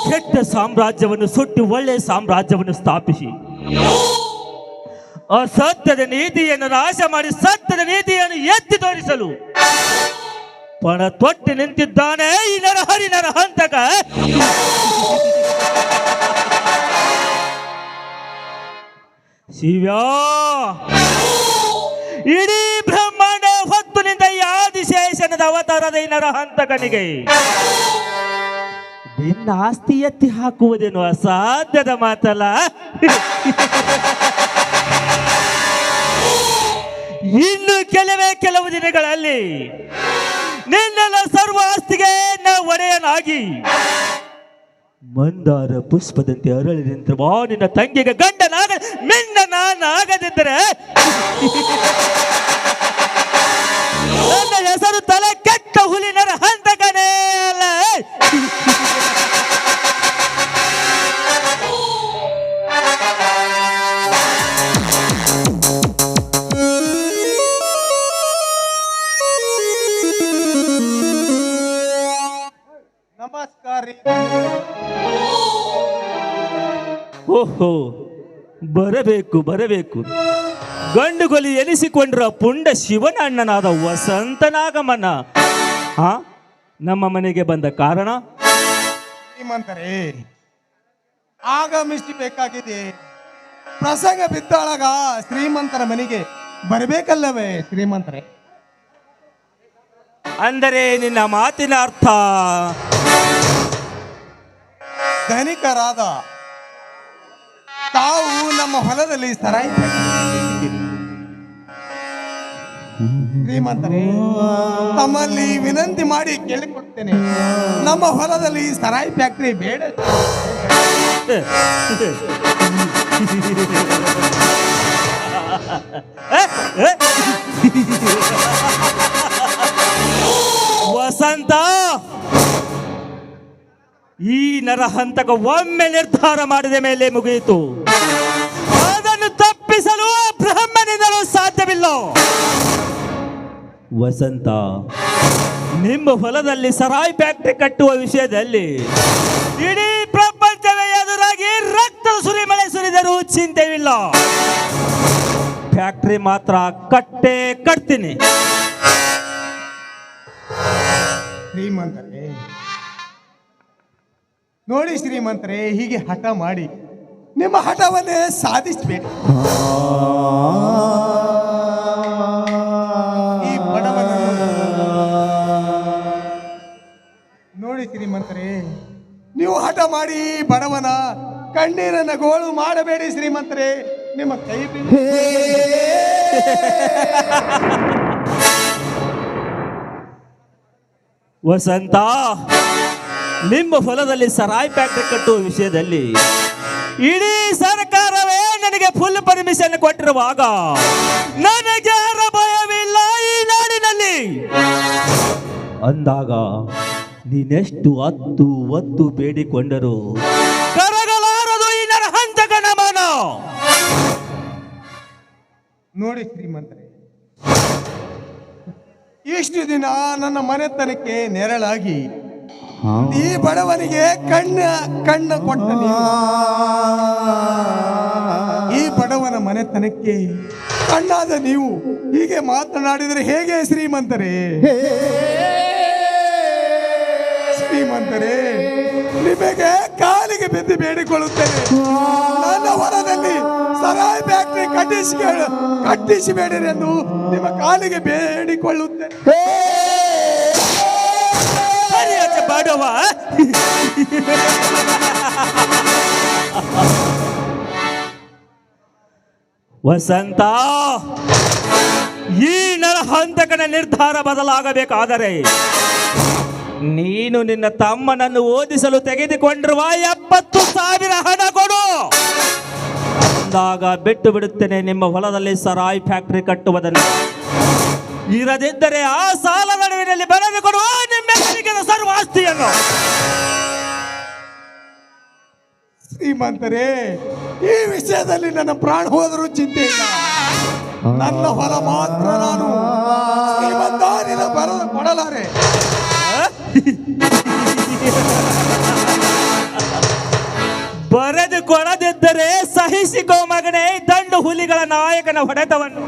ಕೆಟ್ಟ ಸಾಮ್ರಾಜ್ಯವನ್ನು ಸುಟ್ಟು ಒಳ್ಳೆ ಸಾಮ್ರಾಜ್ಯವನ್ನು ಸ್ಥಾಪಿಸಿ ಅಸತ್ಯದ ನೀತಿಯನ್ನು ನಾಶ ಮಾಡಿ ಸತ್ಯದ ನೀತಿಯನ್ನು ಎತ್ತಿ ತೋರಿಸಲು ಪಣ ತೊಟ್ಟಿ ನಿಂತಿದ್ದಾನೆ ಈ ನರಹರಿ ನರಹಂತಕ. ಶಿವ, ಇಡೀ ಬ್ರಹ್ಮಾಂಡ ಹೊತ್ತು ನಿಂದ ಈ ಆದಿಶೇಷನದ ಅವತಾರದ ಈ ನರಹಂತಕನಿಗೆ ನಿನ್ನ ಆಸ್ತಿ ಎತ್ತಿ ಹಾಕುವುದೇನು ಅಸಾಧ್ಯದ ಮಾತಲ್ಲ. ಇನ್ನು ಕೆಲವು ದಿನಗಳಲ್ಲಿ ನಿನ್ನೆಲ್ಲ ಸರ್ವ ಆಸ್ತಿಗೆ ಒಡೆಯನಾಗಿ ಮಂದಾರ ಪುಷ್ಪದಂತೆ ಅರಳಿ ನಿಂತಿರುವ ನಿನ್ನ ತಂಗಿಗೆ ಗಂಡನಾಗ ನಾನಾಗದಿದ್ದರೆ ನನ್ನ ಹೆಸರು ತಲೆ ಕೆಟ್ಟ ಹುಲಿ ನರಹಂತಕನೇ ಅಲ್ಲ. ನಮಸ್ಕಾರ. ಓಹೋ, ಬರಬೇಕು. ಗಂಡುಗೊಲಿ ಎನಿಸಿಕೊಂಡ್ರ ಪುಂಡ ಶಿವನ ಅಣ್ಣನಾದ ವಸಂತನಾಗಮನ ನಮ್ಮ ಮನೆಗೆ ಬಂದ ಕಾರಣ? ಶ್ರೀಮಂತರೇ, ಆಗಮಿಸಬೇಕಾಗಿದೆ. ಪ್ರಸಂಗ ಬಿದ್ದಾಳಾಗ ಶ್ರೀಮಂತರ ಮನೆಗೆ ಬರಬೇಕಲ್ಲವೇ ಶ್ರೀಮಂತರೇ? ಅಂದರೆ ನಿನ್ನ ಮಾತಿನ ಅರ್ಥ ಧನಿಕರಾದ ತಾವು ನಮ್ಮ ಹೊಲದಲ್ಲಿ ಸರಾಯಿ ಶ್ರೀಮಂತರೇ, ತಮ್ಮಲ್ಲಿ ವಿನಂತಿ ಮಾಡಿ ಕೇಳಿಕೊಡ್ತೇನೆ, ನಮ್ಮ ಹೊಲದಲ್ಲಿ ಸರಾಯಿ ಫ್ಯಾಕ್ಟರಿ ಬೇಡ. ವಸಂತ, ಈ ನರಹಂತಕ ಒಮ್ಮೆ ನಿರ್ಧಾರ ಮಾಡಿದ ಮೇಲೆ ಮುಗಿಯಿತು. ಅದನ್ನು ತಪ್ಪಿಸಲು ಬ್ರಹ್ಮನಿಂದಲೂ ಸಾಧ್ಯವಿಲ್ಲ. ವಸಂತ, ನಿಮ್ಮ ಹೊಲದಲ್ಲಿ ಸರಾಯಿ ಫ್ಯಾಕ್ಟರಿ ಕಟ್ಟುವ ವಿಷಯದಲ್ಲಿ ಇಡೀ ಪ್ರಪಂಚವೇ ಎದುರಾಗಿ ರಕ್ತದ ಸುರಿಮಳೆ ಸುರಿದರೂ ಚಿಂತೆವಿಲ್ಲ. ಫ್ಯಾಕ್ಟರಿ ಮಾತ್ರ ಕಟ್ತೀನಿ. ಶ್ರೀಮಂತರೇ ನೋಡಿ, ಶ್ರೀಮಂತರೇ, ಹೀಗೆ ಹಠ ಮಾಡಿ ನಿಮ್ಮ ಹಠವನ್ನೇ ಸಾಧಿಸಬೇಕು. ಈ ಬಡವನ ನೋಡಿ ಶ್ರೀಮಂತರೇ, ನೀವು ಹಠ ಮಾಡಿ ಬಡವನ ಕಣ್ಣೀರನ್ನ ಗೋಳು ಮಾಡಬೇಡಿ ಶ್ರೀಮಂತರೇ. ನಿಮ್ಮ ಕೈ ವಸಂತ, ನಿಮ್ಮ ಹೊಲದಲ್ಲಿ ಸರಾಯಿ ಫ್ಯಾಕ್ಟರಿ ಕಟ್ಟುವ ವಿಷಯದಲ್ಲಿ ಇಡೀ ಸರ್ಕಾರವೇ ನನಗೆ ಫುಲ್ ಪರ್ಮಿಷನ್ ಕೊಟ್ಟಿರುವಾಗ ನನಗೆ ಯಾರ ಭಯವಿಲ್ಲ ಈ ನಾಡಿನಲ್ಲಿ ಅಂದಾಗ ನೀನೆಷ್ಟು ಒತ್ತು ಬೇಡಿಕೊಂಡರು ಕರಗಲಾರದು ಈ ನರಹಂತಕನ ಮನ. ನೋಡಿ ಶ್ರೀಮಂತರೇ, ಇಷ್ಟು ದಿನ ನನ್ನ ಮನೆತನಕ್ಕೆ ನೆರಳಾಗಿ ಈ ಬಡವನಿಗೆ ಕಣ್ಣ ಕೊಟ್ಟ ನೀವು ಈ ಬಡವನ ಮನೆತನಕ್ಕೆ ಕಣ್ಣಾದ ನೀವು ಹೀಗೆ ಮಾತನಾಡಿದರೆ ಹೇಗೆ ಶ್ರೀಮಂತರೇ? ಶ್ರೀಮಂತರೇ, ನಿಮಗೆ ಕಾಲಿಗೆ ಬಿದ್ದು ಬೇಡಿಕೊಳ್ಳುತ್ತೇನೆ, ನನ್ನ ಹೊಲದಲ್ಲಿ ಸರಾಯಿ ಫ್ಯಾಕ್ಟರಿ ಕಟ್ಟಿಸಬೇಡಿರೆಂದು ನಿಮ್ಮ ಕಾಲಿಗೆ ಬೇಡಿಕೊಳ್ಳುತ್ತೇನೆ. ವಸಂತ, ಈ ನರಹಂತಕನ ನಿರ್ಧಾರ ಬದಲಾಗಬೇಕಾದರೆ ನೀನು ನಿನ್ನ ತಮ್ಮನನ್ನು ಓದಿಸಲು ತೆಗೆದುಕೊಂಡಿರುವ 70,000 ಹಣ ಕೊಡು. ಅಂದಾಗ ಬಿಟ್ಟು ಬಿಡುತ್ತೇನೆ ನಿಮ್ಮ ಹೊಲದಲ್ಲಿ ಸರಾಯಿ ಫ್ಯಾಕ್ಟರಿ ಕಟ್ಟುವುದನ್ನು. ಇರದಿದ್ದರೆ ಆ ಸಾಲ ನಡುವಿನಲ್ಲಿ ಬರೆದು ಕೊಡುವ ನಿಮ್ಮೆಲ್ಲರಿಗಿನ ಸರ್ವ ಆಸ್ತಿಯನ್ನು. ಶ್ರೀಮಂತರೇ, ಈ ವಿಷಯದಲ್ಲಿ ನನ್ನ ಪ್ರಾಣ ಹೋದರೂ ಚಿಂತೆ ಇಲ್ಲ. ನನ್ನ ಹೊಲ ಮಾತ್ರ ನಾನು ಶ್ರೀಮಂತ ಬರೆದು ಕೊಡಲಾರೆ. ಬರೆದು ಕೊಡದಿದ್ದರೆ ಸಹಿಸಿಕೋ ಮಗನೇ ದಂಡು ಹುಲಿಗಳ ನಾಯಕನ ಹೊಡೆತವನ್ನು.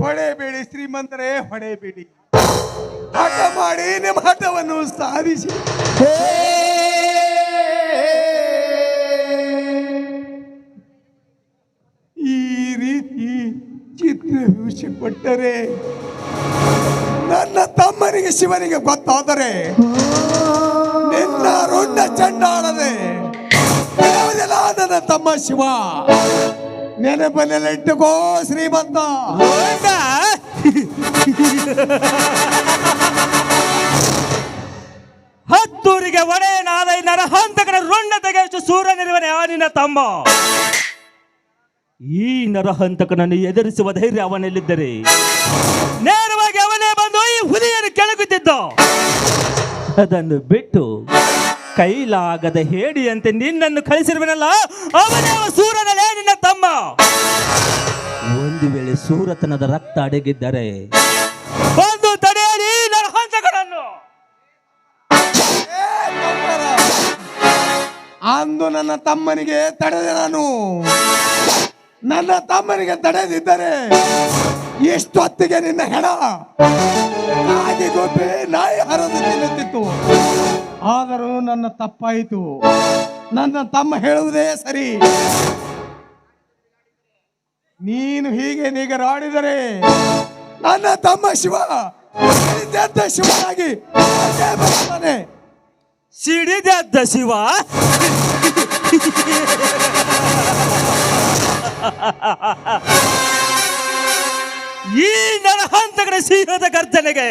ಹೊಡೆಬೇಡಿ ಶ್ರೀಮಂತರೇ, ಹೊಡೆಬೇಡಿ. ಹಠ ಮಾಡಿ ನಿಮ್ಮ ಹಠವನ್ನು ಸಾಧಿಸಿ. ಈ ರೀತಿ ಚಿತ್ರಹಿಂಸೆ ಕೊಟ್ಟರೆ ನನ್ನ ತಮ್ಮನಿಗೆ ಶಿವನಿಗೆ ಗೊತ್ತಾದರೆ ನಿನ್ನ ರುಂಡ ಚಂಡಾಳದೆ ಬಿಡುವುದಿಲ್ಲ ನನ್ನ ತಮ್ಮ ಶಿವ. ನೆನಪನ್ನೆಲ್ಲ ಇಟ್ಟುಕೋ ಶ್ರೀಮಂತ. ಹತ್ತೂರಿಗೆ ಒಡೆಯನಾದ ಈ ನರಹಂತಕನ ರುಂಡ ತೆಗೆಯುವ ಸೂರ್ಯನಿರುವನೆ ಆ ನಿನ್ನ ತಮ್ಮ. ಈ ನರಹಂತಕನನ್ನು ಎದುರಿಸುವ ಧೈರ್ಯ ಅವನಲ್ಲಿದ್ದರೆ ನೇರವಾಗಿ ಅವನೇ ಬಂದು ಈ ಹುಲಿಯನ್ನು ಕೆಳಗುತ್ತಿದ್ದ. ಅದನ್ನು ಬಿಟ್ಟು ಕೈಲಾಗದ ಹೇಡಿಯಂತೆ ನಿನ್ನನ್ನು ಕಳಿಸಿರುವನಲ್ಲ, ಅವನೇ ಸೂರನಲ್ಲೇ ನಿನ್ನ ತಮ್ಮ. ಒಂದು ವೇಳೆ ಸೂರತನದ ರಕ್ತ ಅಡಗಿದ್ದರೆ ಬಂದು ತಡೆಯಲಿ ನರಹಂತಕನನ್ನು. ಅಂದು ನನ್ನ ತಮ್ಮನಿಗೆ ತಡೆದೆ ನಾನು. ನನ್ನ ತಮ್ಮನಿಗೆ ತಡೆದಿದ್ದರೆ ಎಷ್ಟು ಹೊತ್ತಿಗೆ ನಿನ್ನ ಹೆಣ ನಾಯಿ ಗೊಬ್ಬೆ ನಾಯಿ ಹರಿದು ತಿನ್ನುತ್ತಿತ್ತು. ಆದರೂ ನನ್ನ ತಪ್ಪಾಯಿತು. ನನ್ನ ತಮ್ಮ ಹೇಳುವುದೇ ಸರಿ. ನೀನು ಹೀಗೆ ನಿಗರಾಡಿದರೆ ನನ್ನ ತಮ್ಮ ಶಿವ ಶಿವನಾಗಿ ಬರ್ತಾನೆ. ಸಿಡಿದದ್ದ ಶಿವ ಈ ನರಹಂತಕರ ಸಿಂಹದ ಗರ್ಜನೆಗೆ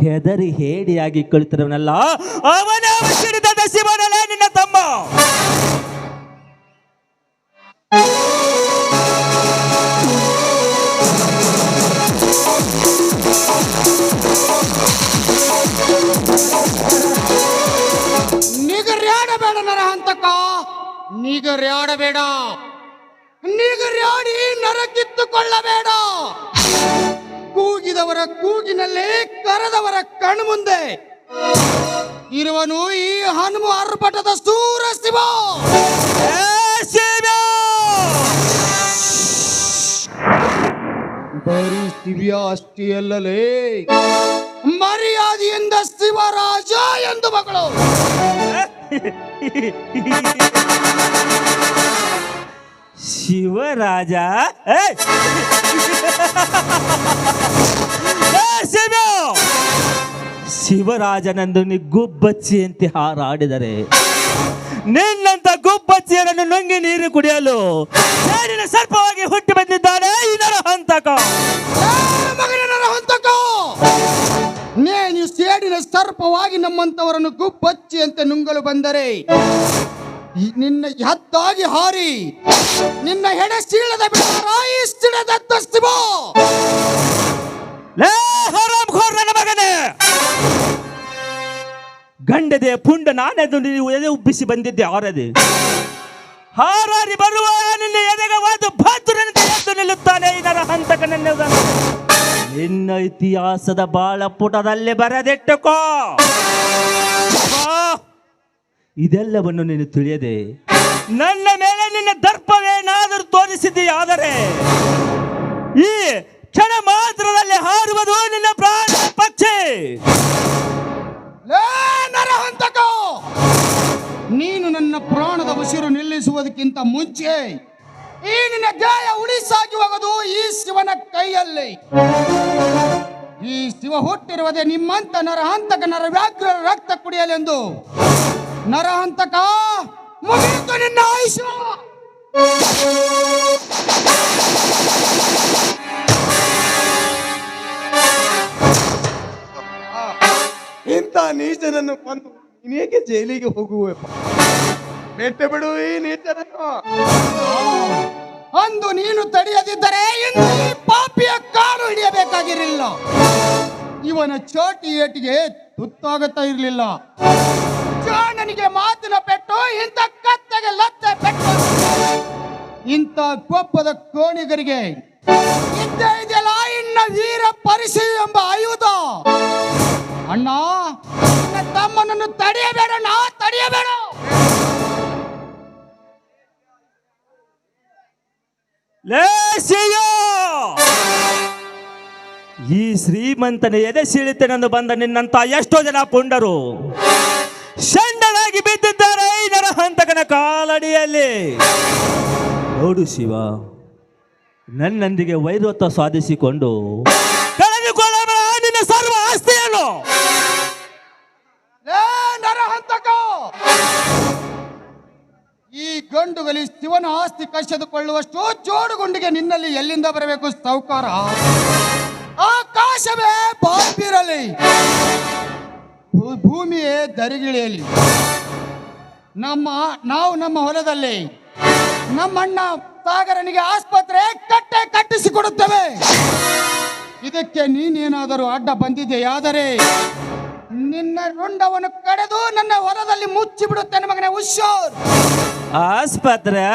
ಹೆದರಿ ಹೇಡಿಯಾಗಿ ಕುಳಿತಿರುವನಲ್ಲ, ಅವನ ಸಿಡಿದದ್ದ ಶಿವನಲ್ಲೇ ನಿನ್ನ ತಮ್ಮ. ನಿಗರ್ಯಾಡಬೇಡ ನರಹಂತಕ, ನಿಗರ್ಯಾಡಬೇಡ. ನಿಗರ್ಯಾಡಿ ನರ ಕಿತ್ತುಕೊಳ್ಳಬೇಡ. ಕೂಗಿದವರ ಕೂಗಿನಲ್ಲಿ ಕರೆದವರ ಕಣ್ಮುಂದೆ ಇರುವನು ಈ ಹನುಮ ಅರ್ಭಟದ ಸೂರ ಶಿವ. ಬರೀ ಶಿವ್ಯ ಅಷ್ಟೇ ಅಲ್ಲಲೇ, ಮರ್ಯಾದೆಯಿಂದ ಶಿವರಾಜ ಎಂದು ಮಗಳು. ಶಿವರಾಜ ಶಿವರಾಜನಂದು ನೀ ಗುಬ್ಬಚ್ಚಿಯಂತೆ ಹಾರಾಡಿದರೆ ನಿನ್ನಂತ ಗುಬ್ಬಚ್ಚಿಯರನ್ನು ನುಂಗಿ ನೀರು ಕುಡಿಯಲು ಸೇಡಿನ ಸರ್ಪವಾಗಿ ಹುಟ್ಟಿ ಬಂದಿದ್ದಾನೆ ಈ ನರಹಂತಕ. ಮಗನ ನರಹಂತಕ, ನೀನು ಸೇಡಿನ ಸರ್ಪವಾಗಿ ನಮ್ಮಂತವರನ್ನು ಗುಬ್ಬಚ್ಚಿಯಂತೆ ನುಂಗಲು ಬಂದರೆ ನಿನ್ನ ಹದ್ದಾಗಿ ಹಾರಿ ನಿನ್ನ ಹೆಡೆ ಸೀಳದ ಬಿಡರಾಯಿ ಸಿಡದತ್ತ ಶಿವ. ಮಗನೇ, ಗಂಡದೆ ಪುಂಡ ನಾನೆದು ನೀವು ಎದೆ ಉಬ್ಬಿಸಿ ಬಂದಿದ್ದೆ. ಆರದೆ ಹಾರಾರಿ ಬರುವ ನಿನ್ನ ಎದೆಗವಾದು ಭದ್ರನಂತೆ ಎದ್ದು ನಿಲ್ಲುತ್ತಾನೆ ಈ ನರಹಂತಕನೆನ್ನುವುದನ್ನು ನಿನ್ನ ಇತಿಹಾಸದ ಬಾಳ ಪುಟದಲ್ಲಿ ಬರೆದಿಟ್ಟುಕೋ. ಇದೆಲ್ಲವನ್ನು ನೀನು ತಿಳಿಯದೆ ನನ್ನ ಮೇಲೆ ನಿನ್ನ ದರ್ಪವೇನಾದರೂ ತೋರಿಸಿದೆಯಾದರೆ ಈ ಕ್ಷಣ ಮಾತ್ರದಲ್ಲಿ ಹಾರುವುದು ನಿನ್ನ ಪ್ರಾಣ ಪಕ್ಷಿ. ಪ್ರಾಣದ ಉಸಿರು ನಿಲ್ಲಿಸುವುದಕ್ಕಿಂತ ಮುಂಚೆ ಈ ನಿನ್ನ ಗಾಯ ಉಳಿಸಾಗಿ ಹೋಗೋದು ಈ ಶಿವನ ಕೈಯಲ್ಲಿ. ಈ ಶಿವ ಹುಟ್ಟಿರುವುದೇ ನಿಮ್ಮಂತ ನರಹಂತಕ ನರವ್ಯಾಘ್ರ ರಕ್ತ ಕುಡಿಯಲೆಂದು. ನರಹಂತಕ, ಮುಗಿಯಿತು ನಿನ್ನ ಆಯುಷ್ಯ. ಇಂಥ ನೀಚನನ್ನು ಕೊಂದು ನೀನೇಕೆ ಜೈಲಿಗೆ ಹೋಗುವಪ್ಪ? ಬೆಟ್ಟ ಬಿಡು ಈ ನೀಚನನ್ನು. ಅಂದು ನೀನು ತಡೆಯದಿದ್ದರೆ ಇಂದು ಈ ಪಾಪಿಯ ಕಾಲು ಹಿಡಿಯಬೇಕಾಗಿರಲಿಲ್ಲ. ಇವನ ಚೋಟಿ ಏಟಿಗೆ ತುತ್ತಾಗುತ್ತಾ ಇರಲಿಲ್ಲ. ಜಾಣನಿಗೆ ಮಾತಿನ ಪೆಟ್ಟು, ಇಂಥ ಕತ್ತೆಗೆ ಲತ್ತೆ ಪೆಟ್ಟು. ಇಂಥ ಕೊಪ್ಪದ ಕೋಣಿಗರಿಗೆ ಇದ್ದೇ ಇದೆಯಲ್ಲ ಇನ್ನ ವೀರ ಪರಿಸಿ ಎಂಬ ಆಯುಧ. ಅಣ್ಣ, ನಿನ್ನ ತಮ್ಮನನ್ನು ತಡೆಯಬೇಡ, ತಡೆಯಬೇಡ. ಈ ಶ್ರೀಮಂತನ ಎದೆ ಸೀಳಿತನೆಂದು ಬಂದ ನಿನ್ನಂತ ಎಷ್ಟೋ ಜನ ಪುಂಡರು ಷಂಡನಾಗಿ ಬಿದ್ದಿದ್ದಾರೆ ಈ ನರಹಂತಕನ ಕಾಲಡಿಯಲ್ಲಿ. ನೋಡು ಶಿವ, ನನ್ನೊಂದಿಗೆ ವೈರತ್ವ ಸಾಧಿಸಿಕೊಂಡು ಕಳೆದುಕೊಳ್ಳಬೇಡ ನಿನ್ನ ಸರ್ವ ಆಸ್ತಿಯನ್ನು. ನರಹಂತಕ, ಈ ಗಂಡುಗಲಿ ಶಿವನ ಆಸ್ತಿ ಕಸಿದುಕೊಳ್ಳುವಷ್ಟು ಜೋಡುಗುಂಡಿಗೆ ನಿನ್ನಲ್ಲಿ ಎಲ್ಲಿಂದ ಬರಬೇಕು ಸಾಹುಕಾರ? ಆಕಾಶವೇ ಬಾಪಿರಲಿ, ಭೂಮಿಯೇ ದರಿಗಿಳಿಯಲಿ. ನಾವು ನಮ್ಮ ಹೊಲದಲ್ಲಿ ನಮ್ಮಣ್ಣ ಸಾಗರನಿಗೆ ಆಸ್ಪತ್ರೆ ಕಟ್ಟಿಸಿಕೊಡುತ್ತೇವೆ. ಇದಕ್ಕೆ ನೀನೇನಾದರೂ ಅಡ್ಡ ಬಂದಿದೆಯಾದರೆ ನಿನ್ನ ರುಂಡವನ್ನು ಕಡೆದು ನನ್ನ ಹೊಲದಲ್ಲಿ ಮುಚ್ಚಿ ಬಿಡುತ್ತೇನೆ ಮಗನೇ. ಹುಷಾರ್. ಆಸ್ಪತ್ರೆ?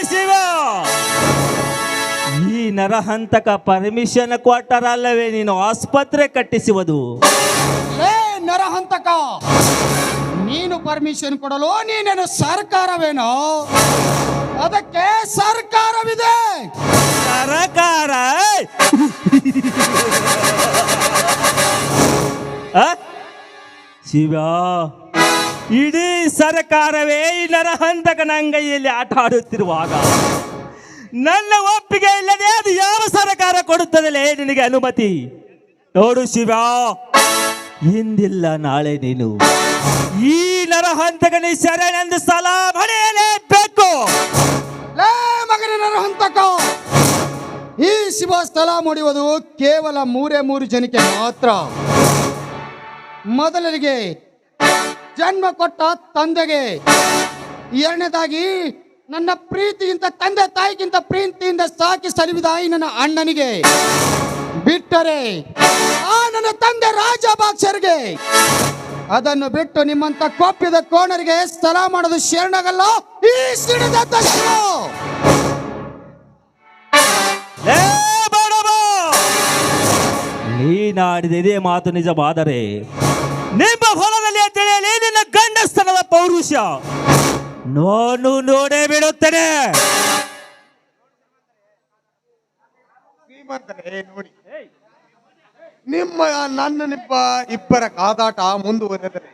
ಶಿವ, ಈ ನರಹಂತಕ ಪರ್ಮಿಷನ್ ಕೊಟ್ಟರಲ್ಲವೇ ನೀನು ಆಸ್ಪತ್ರೆ ಕಟ್ಟಿಸುವುದು? ನರಹಂತಕ, ನೀನು ಪರ್ಮಿಷನ್ ಕೊಡಲು ನೀನೇನು ಸರ್ಕಾರವೇನೋ? ಅದಕ್ಕೆ ಸರ್ಕಾರವಿದೆ. ಸರ್ಕಾರ? ಶಿವ, ಇಡೀ ಸರ್ಕಾರವೇ ಈ ನರಹಂತಕನ ಅಂಗೈಯಲ್ಲಿ ಆಟ ಆಡುತ್ತಿರುವಾಗ ನನ್ನ ಒಪ್ಪಿಗೆ ಇಲ್ಲದೆ ಅದು ಯಾವ ಸರ್ಕಾರ ಕೊಡುತ್ತದಲೇ ನಿನಗೆ ಅನುಮತಿ? ನೋಡು ಶಿವ, ಇಂದಿಲ್ಲ ನಾಳೆ ನೀನು ಈ ನರಹಂತಕನ ಶರಣೆಂದು ಸಲ ಹೊಡೆಯಲೇಬೇಕು. ಮಗನ ನರಹಂತಕ, ಈ ಶಿವ ಸ್ಥಳ ಮುಡಿಯುವುದು ಕೇವಲ 3 ಜನಕ್ಕೆ ಮಾತ್ರ. ಮೊದಲರಿಗೆ ಜನ್ಮ ಕೊಟ್ಟ ತಂದೆಗೆ, ಎರಡನೇದಾಗಿ ನನ್ನ ಪ್ರೀತಿಗಿಂತ ತಂದೆ ತಾಯಿಗಿಂತ ಪ್ರೀತಿಯಿಂದ ಸಾಕಿ ಸಲುವಿದ ನನ್ನ ಅಣ್ಣನಿಗೆ, ಬಿಟ್ಟರೆ ಆ ನನ್ನ ತಂದೆ ರಾಜಭಾಕ್ಷರಿಗೆ. ಅದನ್ನು ಬಿಟ್ಟು ನಿಮ್ಮಂತ ಕೊಪ್ಪಿದ ಕೋಣರಿಗೆ ಸ್ಥಳ ಮಾಡೋದು ಶರಣಗಲ್ಲ ಈ ಸಿಡಿದ ದರ್ಶನ. ನೀನಾಡಿದ ಇದೇ ಮಾತು ನಿಜವಾದರೆ ನಿಮ್ಮ ಹೊಲದಲ್ಲಿ ತಿಳಿಯಲಿ ನಿನ್ನ ಗಂಡಸ್ತನದ ಪೌರುಷ ನಾನು ನೋಡೇ ಬಿಡುತ್ತೇನೆ. ನೋಡಿ, ನನ್ನ ಇಬ್ಬರ ಕಾದಾಟ ಮುಂದುವರೆದರೆ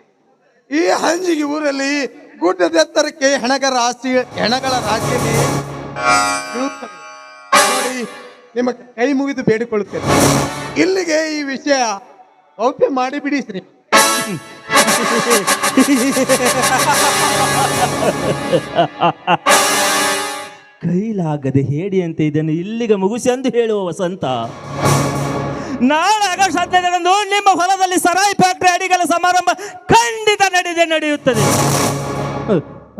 ಈ ಹಂಜಿಗೆ ಊರಲ್ಲಿ ಗುಡ್ಡದೆತ್ತರಕ್ಕೆ ಹೆಣಗಳ ರಾಶಿಯಲ್ಲಿ ಇರುತ್ತದೆ. ನೋಡಿ, ನಿಮ್ಮ ಕೈ ಮುಗಿದು ಬೇಡಿಕೊಳ್ಳುತ್ತೇನೆ, ಇಲ್ಲಿಗೆ ಈ ವಿಷಯ ಗೌಪ್ಯ ಮಾಡಿಬಿಡಿ ಶ್ರೀ. ಕೈಲಾಗದೆ ಹೇಡಿಯಂತೆ ಇದನ್ನು ಇಲ್ಲಿಗೆ ಮುಗಿಸಿ ಎಂದು ಹೇಳುವ ವಸಂತ. ನಾಳೆ ಆಗಸ್ಟ್ 15ರಂದು ನಿಮ್ಮ ಹೊಲದಲ್ಲಿ ಸರಾಯಿ ಫ್ಯಾಕ್ಟರಿ ಅಡಿಗಲ ಸಮಾರಂಭ ಖಂಡಿತ ನಡೆಯುತ್ತದೆ.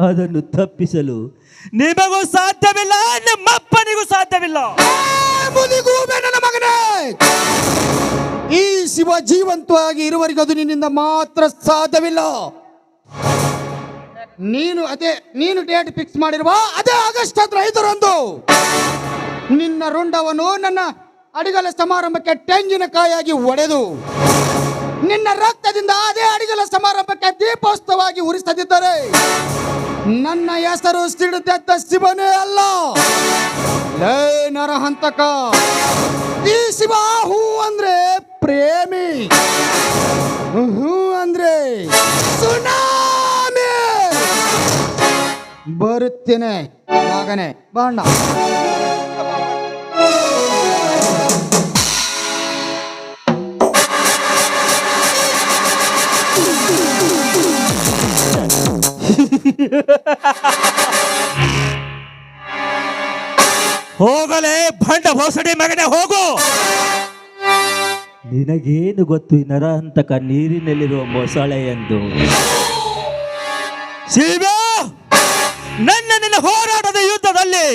ಅದನ್ನು ತಪ್ಪಿಸಲು ನಿಮಗೂ ಸಾಧ್ಯವಿಲ್ಲ, ನಿಮ್ಮಪ್ಪನಿಗೂ ಸಾಧ್ಯವಿಲ್ಲ. ನನ್ನ ಮಗನೇ, ಈ ಶಿವ ಜೀವಂತವಾಗಿ ಇರುವವರೆಗೂ ಅದು ನಿನ್ನಿಂದ ಮಾತ್ರ ಸಾಧ್ಯವಿಲ್ಲ. ನೀನು ಡೇಟ್ ಫಿಕ್ಸ್ ಮಾಡಿರುವ ಅದೇ ಆಗಸ್ಟ್ 15ರಂದು ನಿನ್ನ ರುಂಡವನ್ನು ನನ್ನ ಅಡಿಗಲ ಸಮಾರಂಭಕ್ಕೆ ತೆಂಗಿನಕಾಯಾಗಿ ಒಡೆದು ನಿನ್ನ ರಕ್ತದಿಂದ ಅದೇ ಅಡಿಗಲ ಸಮಾರಂಭಕ್ಕೆ ದೀಪೋತ್ಸವವಾಗಿ ಉರಿಸದಿದ್ದರೆ ನನ್ನ ಹೆಸರು ಸಿಡಿದೆದ್ದ ಶಿವನೇ ಅಲ್ಲ. ಲೇ ನರಹಂತಕ, ಈ ಶಿವ ಹೂ ಅಂದ್ರೆ ಪ್ರೇಮಿ, ಅಂದ್ರೆ ಸುನಾಮಿ ಬರುತ್ತೇನೆ ಮಗನೇ ಬಾಣ. ಹೋಗಲೇ ಭಂಡ ಭೋಸಡಿ ಮಗನೇ ಹೋಗು. ನಿನಗೇನು ಗೊತ್ತು ಈ ನರಹಂತಕ ನೀರಿನಲ್ಲಿರುವ ಮೊಸಳೆ ಎಂದು? ಶಿವ, ನಿನ್ನ ಹೋರಾಟದ ಯುದ್ಧದಲ್ಲಿ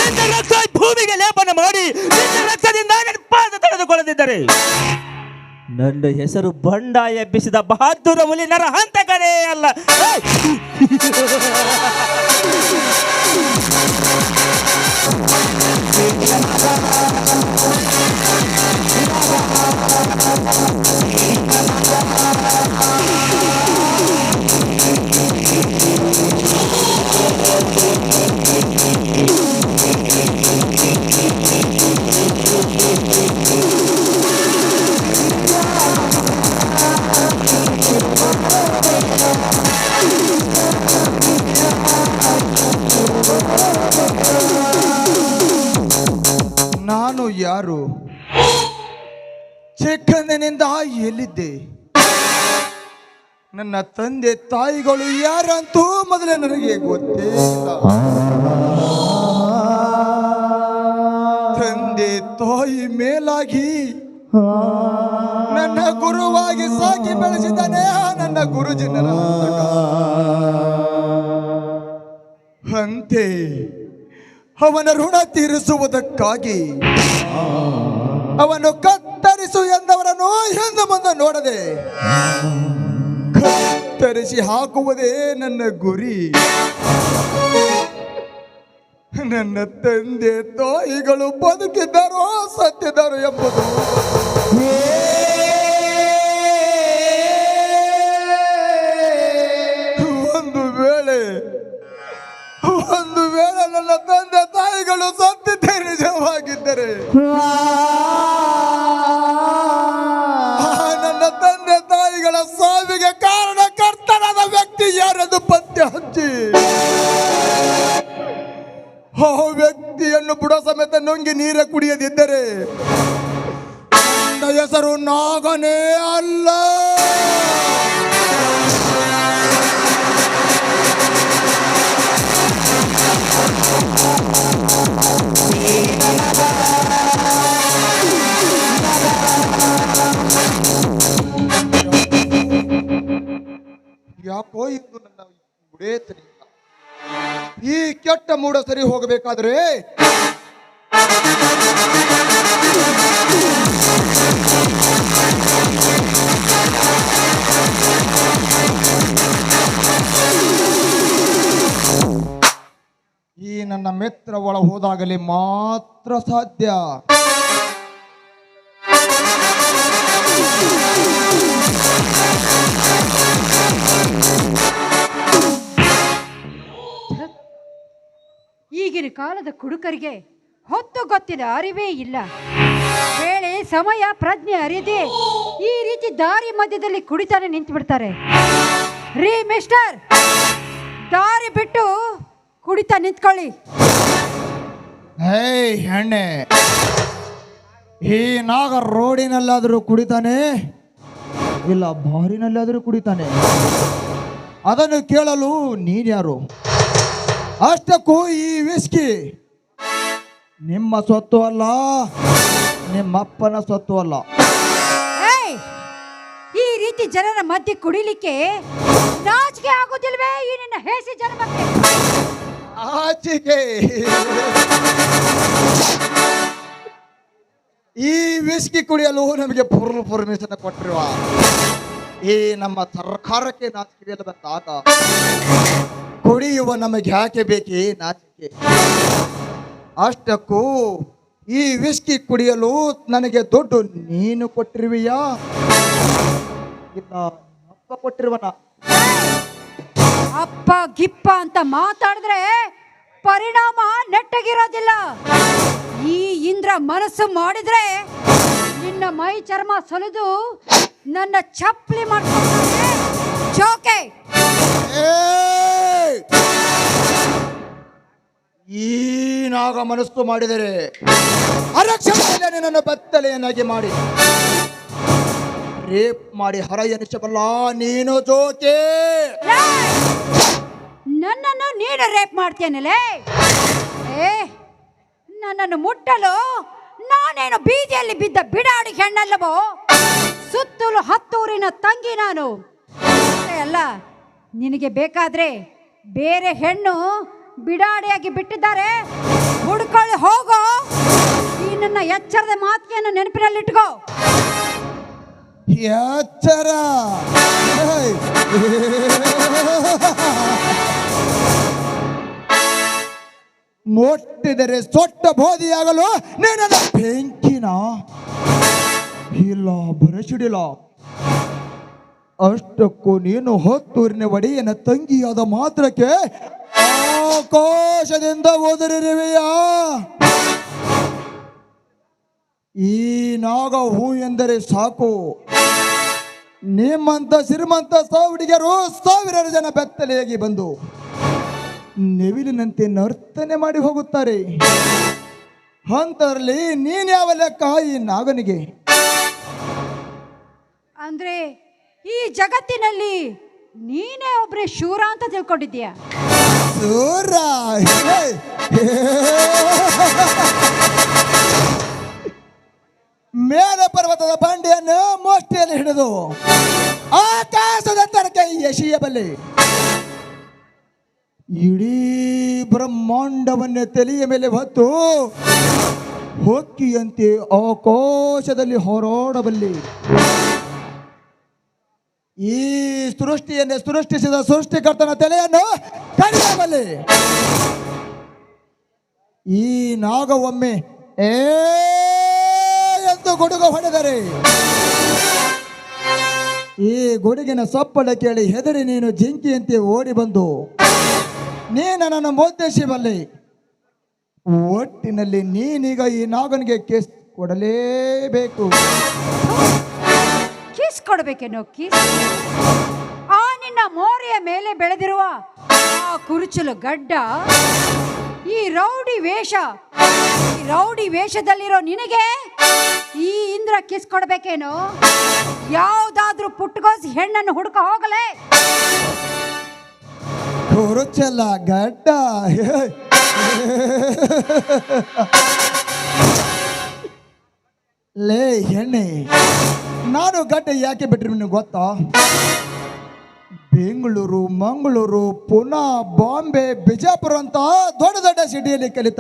ನಿನ್ನ ರಕ್ತ ಭೂಮಿಗೆ ಲೇಪನ ಮಾಡಿ ನಿನ್ನ ರಕ್ತದಿಂದ ನನ್ನ ಪಾದ ತಡೆದುಕೊಳ್ಳದಿದ್ದರೆ ನನ್ನ ಹೆಸರು ಬಂಡ ಎಬ್ಬಿಸಿದ ಬಹದ್ದೂರ ಹುಲಿ ನರಹಂತಕನೇ ಅಲ್ಲ. ನಾನು ಯಾರು? ಚಿಕ್ಕಂದಿನಿಂದ ಎಲ್ಲಿದ್ದೆ? ನನ್ನ ತಂದೆ ತಾಯಿಗಳು ಯಾರಂತೂ ಮೊದಲೇ ನನಗೆ ಗೊತ್ತೇ ಇಲ್ಲ. ತಂದೆ ತಾಯಿ ಮೇಲಾಗಿ ನನ್ನ ಗುರುವಾಗಿ ಸಾಕಿ ಬೆಳೆಸಿದ್ದಾನೆ ನನ್ನ ಗುರುಜಿ ನರಹಂತಕ. ಅಂತೆ ಅವನ ಋಣ ತೀರಿಸುವುದಕ್ಕಾಗಿ ಅವನು ಕತ್ತರಿಸು ಎಂದವರನ್ನು ಹಿಂದೆ ಮುಂದೆ ನೋಡದೆ ಕತ್ತರಿಸಿ ಹಾಕುವುದೇ ನನ್ನ ಗುರಿ. ನನ್ನ ತಂದೆ ತಾಯಿಗಳು ಬದುಕಿದ್ದಾರೋ ಸತ್ತಿದ್ದಾರೋ ಎಂಬುದು ಒಂದು ವೇಳೆ ನನ್ನ ತಂದೆ ತಾಯಿಗಳು ಸತ್ತಿದ್ದೇ ನಿಜವಾಗಿದ್ದರೆ ನನ್ನ ತಂದೆ ತಾಯಿಗಳ ಸಾವಿಗೆ ಕಾರಣಕರ್ತನಾದ ವ್ಯಕ್ತಿ ಯಾರೆಂದು ಪತ್ತೆ ಹಚ್ಚಿ ಆ ವ್ಯಕ್ತಿಯನ್ನು ಬುಡ ಸಮೇತ ನುಂಗಿ ನೀರೇ ಕುಡಿಯದಿದ್ದರೆ ನನ್ನ ಹೆಸರು ನಾಗನೇ ಅಲ್ಲ. ಯಾಕೋ ಇಂದು ನನ್ನ ಬುಡೇ ಸರಿ, ಈ ಕೆಟ್ಟ ಮೂಡ ಸರಿ ಹೋಗಬೇಕಾದ್ರೆ ಈ ನನ್ನ ಮಿತ್ರ ಒಳ ಹೋದಾಗಲೇ ಮಾತ್ರ ಸಾಧ್ಯ. ಈಗಿನ ಕಾಲದ ಕುಡುಕರಿಗೆ ಹೊತ್ತು ಗೊತ್ತಿನ ಅರಿವೇ ಇಲ್ಲ. ವೇಳೆ ಸಮಯ ಪ್ರಜ್ಞೆ ಅರಿಯದೆ ಈ ರೀತಿ ದಾರಿ ಮಧ್ಯದಲ್ಲಿ ಕುಡಿತಾನೆ ನಿಂತು ಬಿಡ್ತಾರೆ. ರೀ ಮಿಸ್ಟರ್, ದಾರಿ ಬಿಟ್ಟು ಕುಡಿತಾ ನಿಂತ್ಕೊಳ್ಳಿ. ಹೇ ಹೆಣ್ಣೆ, ಈ ನಾಗ ರೋಡಿನಲ್ಲಾದರೂ ಕುಡಿತಾನೆ ಇಲ್ಲ ಬಾರಿನಲ್ಲಾದರೂ ಕುಡಿತಾನೆ, ಅದನ್ನು ಕೇಳಲು ನೀನ್ಯಾರು? ಅಷ್ಟಕ್ಕೂ ಈ ವಿಸ್ಕಿ ನಿಮ್ಮ ಸ್ವತ್ತು ಅಲ್ಲ, ನಿಮ್ಮಪ್ಪನ ಸ್ವತ್ತು ಅಲ್ಲ. ಈ ರೀತಿ ಜನರ ಮಧ್ಯೆ ಕುಡಿಲಿಕ್ಕೆ ನಾಚಿಕೆ ಆಗುದಿಲ್ವೇ ಈ ನಿನ್ನ ಹೇಸಿ ಜನ್ಮಕ್ಕೆ? ಆಚಿಕೆ ಈ ವಿಸ್ಕಿ ಕುಡಿಯಲು ನಮಗೆ ಪರ್ಮಿಷನ್ ಕೊಟ್ಟಿರುವ ಈ ನಮ್ಮ ಸರ್ಕಾರಕ್ಕೆ ನಾಚಿಕೆ ಬಂದಾಗ ಕುಡಿಯುವ ನಮಗೆ ಯಾಕೆ ಬೇಕೇ ನಾಚಿಕೆ? ಅಷ್ಟಕ್ಕೂ ಈ ವಿಸ್ಕಿ ಕುಡಿಯಲು ನನಗೆ ದುಡ್ಡು ನೀನು ಕೊಟ್ಟಿರುವಿಯಾ ಇಲ್ಲ ಅಪ್ಪ ಕೊಟ್ಟಿರುವನ? ಅಪ್ಪ ಗಿಪ್ಪ ಅಂತ ಮಾತಾಡಿದ್ರೆ ಪರಿಣಾಮ ನೆಟ್ಟಗಿರೋದಿಲ್ಲ. ಈ ಇಂದ್ರ ಮನಸ್ಸು ಮಾಡಿದ್ರೆ ನಿನ್ನ ಮೈ ಚರ್ಮ ಸೊಲಿದು ನನ್ನ ಚಪ್ಪಲಿ ಮಾಡ್ಕೊಂಡ್ರೆ ಜೋಕೆ. ಏಯ್! ಈ ನಾಗ ಮನಸ್ಸು ಮಾಡಿದರೆ ಅರಕ್ಷಣೆಯಲ್ಲಿ ನಿನ್ನನ್ನು ಬೆತ್ತಲೆಯನ್ನಾಗಿ ಮಾಡಿ ರೇಪ್ ಮಾಡಿ ಹರ ಎನಿಸಬಲ್ಲ ನೀನು ಜೋಕೆ. ನನ್ನನ್ನು ನೀನು ರೇಪ್ ಮಾಡ್ತೇನಲೇ? ನನ್ನನ್ನು ಮುಟ್ಟಲು ನಾನೇನು ಬೀದಿಯಲ್ಲಿ ಬಿದ್ದ ಬಿಡಾಡಿ ಹೆಣ್ಣಲ್ಲವೋ? ಸುತ್ತಲೂ 10 ಊರಿನ ತಂಗಿ ನಾನು. ಅಷ್ಟೇ ಅಲ್ಲ, ನಿನಗೆ ಬೇಕಾದ್ರೆ ಬೇರೆ ಹೆಣ್ಣು ಬಿಡಾಡಿಯಾಗಿ ಬಿಟ್ಟಿದ್ದಾರೆ, ಹುಡ್ಕೊಳ್ಳಿ ಹೋಗೋ. ಈ ನನ್ನ ಎಚ್ಚರದ ಮಾತಿಗೆಯನ್ನು ನೆನಪಿನಲ್ಲಿಟ್ಕೋ. ಎಚ್ಚರ. ಮುಟ್ಟಿದರೆ ಸೊಟ್ಟ ಬೋಧಿಯಾಗಲು ನೀನನ್ನ ಬೆಂಕಿನ ಇಲ್ಲ ಬರಸಿಡಿಲ್ಲ. ಅಷ್ಟಕ್ಕೂ ನೀನು 10 ಊರಿನ ಒಡೆಯನ ತಂಗಿಯಾದ ಮಾತ್ರಕ್ಕೆ ಆಕಾಶದಿಂದ ಓದರಿರುವೆಯಾ? ಈ ನಾಗ ಹೂ ಎಂದರೆ ಸಾಕು, ನಿಮ್ಮಂತ ಶ್ರೀಮಂತ ಹುಡುಗಿಯರು 1000 ಜನ ಬೆತ್ತಲೆಯಾಗಿ ಬಂದು ನೆವಿಲಿನಂತೆ ನರ್ತನೆ ಮಾಡಿ ಹೋಗುತ್ತಾರೆ. ಅಂತರಲ್ಲಿ ನೀನ್ಯಾವ ಲೆಕ್ಕ ಈ ನಾಗನಿಗೆ? ಅಂದ್ರೆ ಈ ಜಗತ್ತಿನಲ್ಲಿ ನೀನೇ ಒಬ್ರೆ ಶೂರ ಅಂತ ತಿಳ್ಕೊಂಡಿದ್ದೀಯ? ಶೂರ? ಮೇಲೆ ಪರ್ವತದ ಬಂಡೆಯನ್ನು ಮೋಷ್ಟಿಯಲ್ಲಿ ಹಿಡಿದು ಆಕಾಶದ ತರಕ್ಕೆ ಎಸೆಯಬಲ್ಲೆ. ಇಡೀ ಬ್ರಹ್ಮಾಂಡವನ್ನೇ ತಲೆಯ ಮೇಲೆ ಹೊತ್ತು ಹೊಕ್ಕಿಯಂತೆ ಆಕಾಶದಲ್ಲಿ ಹೋರಾಡಬಲ್ಲೆ. ಈ ಸೃಷ್ಟಿಯನ್ನೇ ಸೃಷ್ಟಿಸಿದ ಸೃಷ್ಟಿಕರ್ತನ ತಲೆಯನ್ನು ಕಡಿಯಬಲ್ಲೆ. ಈ ನಾಗ ಒಮ್ಮೆ ಎಂದು ಗುಡುಗು ಹೊಡೆದರೆ ಈ ಗುಡುಗಿನ ಸಪ್ಪಳ ಕೇಳಿ ಹೆದರಿ ನೀನು ಜಿಂಕಿಯಂತೆ ಓಡಿ ಬಂದು ನೀನು ನನ್ನ ಮುದ್ದೇಶಿಬಲ್ಲೆ. ಒಟ್ಟಿನಲ್ಲಿ ನೀನೀಗ ಈ ನಾಗನಿಗೆ ಕೇಸ್ ಕೊಡಲೇಬೇಕು. ಕಿಸ್ ಕೊಡ್ಬೇಕೇನೋ? ಕಿಸ್? ಆ ನಿನ್ನ ಮೋರೆಯ ಮೇಲೆ ಬೆಳೆದಿರುವ ಆ ಕುರುಚಲು ಗಡ್ಡ, ಈ ರೌಡಿ ವೇಷದಲ್ಲಿರೋ ನಿನಗೆ ಈ ಇಂದ್ರ ಕಿಸ್ ಕೊಡ್ಬೇಕೇನೋ? ಯಾವ್ದಾದ್ರೂ ಪುಟ್ಟಗೋಸಿ ಹೆಣ್ಣನ್ನು ಹುಡುಕ ಹೋಗಲೇ. ಕುರುಚಲ ಗಡ್ಡ ಲೇ ಹೆಣ್ಣೆ, ನಾನು ಗಡ್ಡ ಯಾಕೆ ಬಿಟ್ರಿ ನಿನಗೆ ಗೊತ್ತಾ? ಬೆಂಗಳೂರು, ಮಂಗಳೂರು, ಪುನಾ, ಬಾಂಬೆ, ಬಿಜಾಪುರ ಅಂತ ದೊಡ್ಡ ದೊಡ್ಡ ಸಿಟಿಯಲ್ಲಿ ಕಲಿತ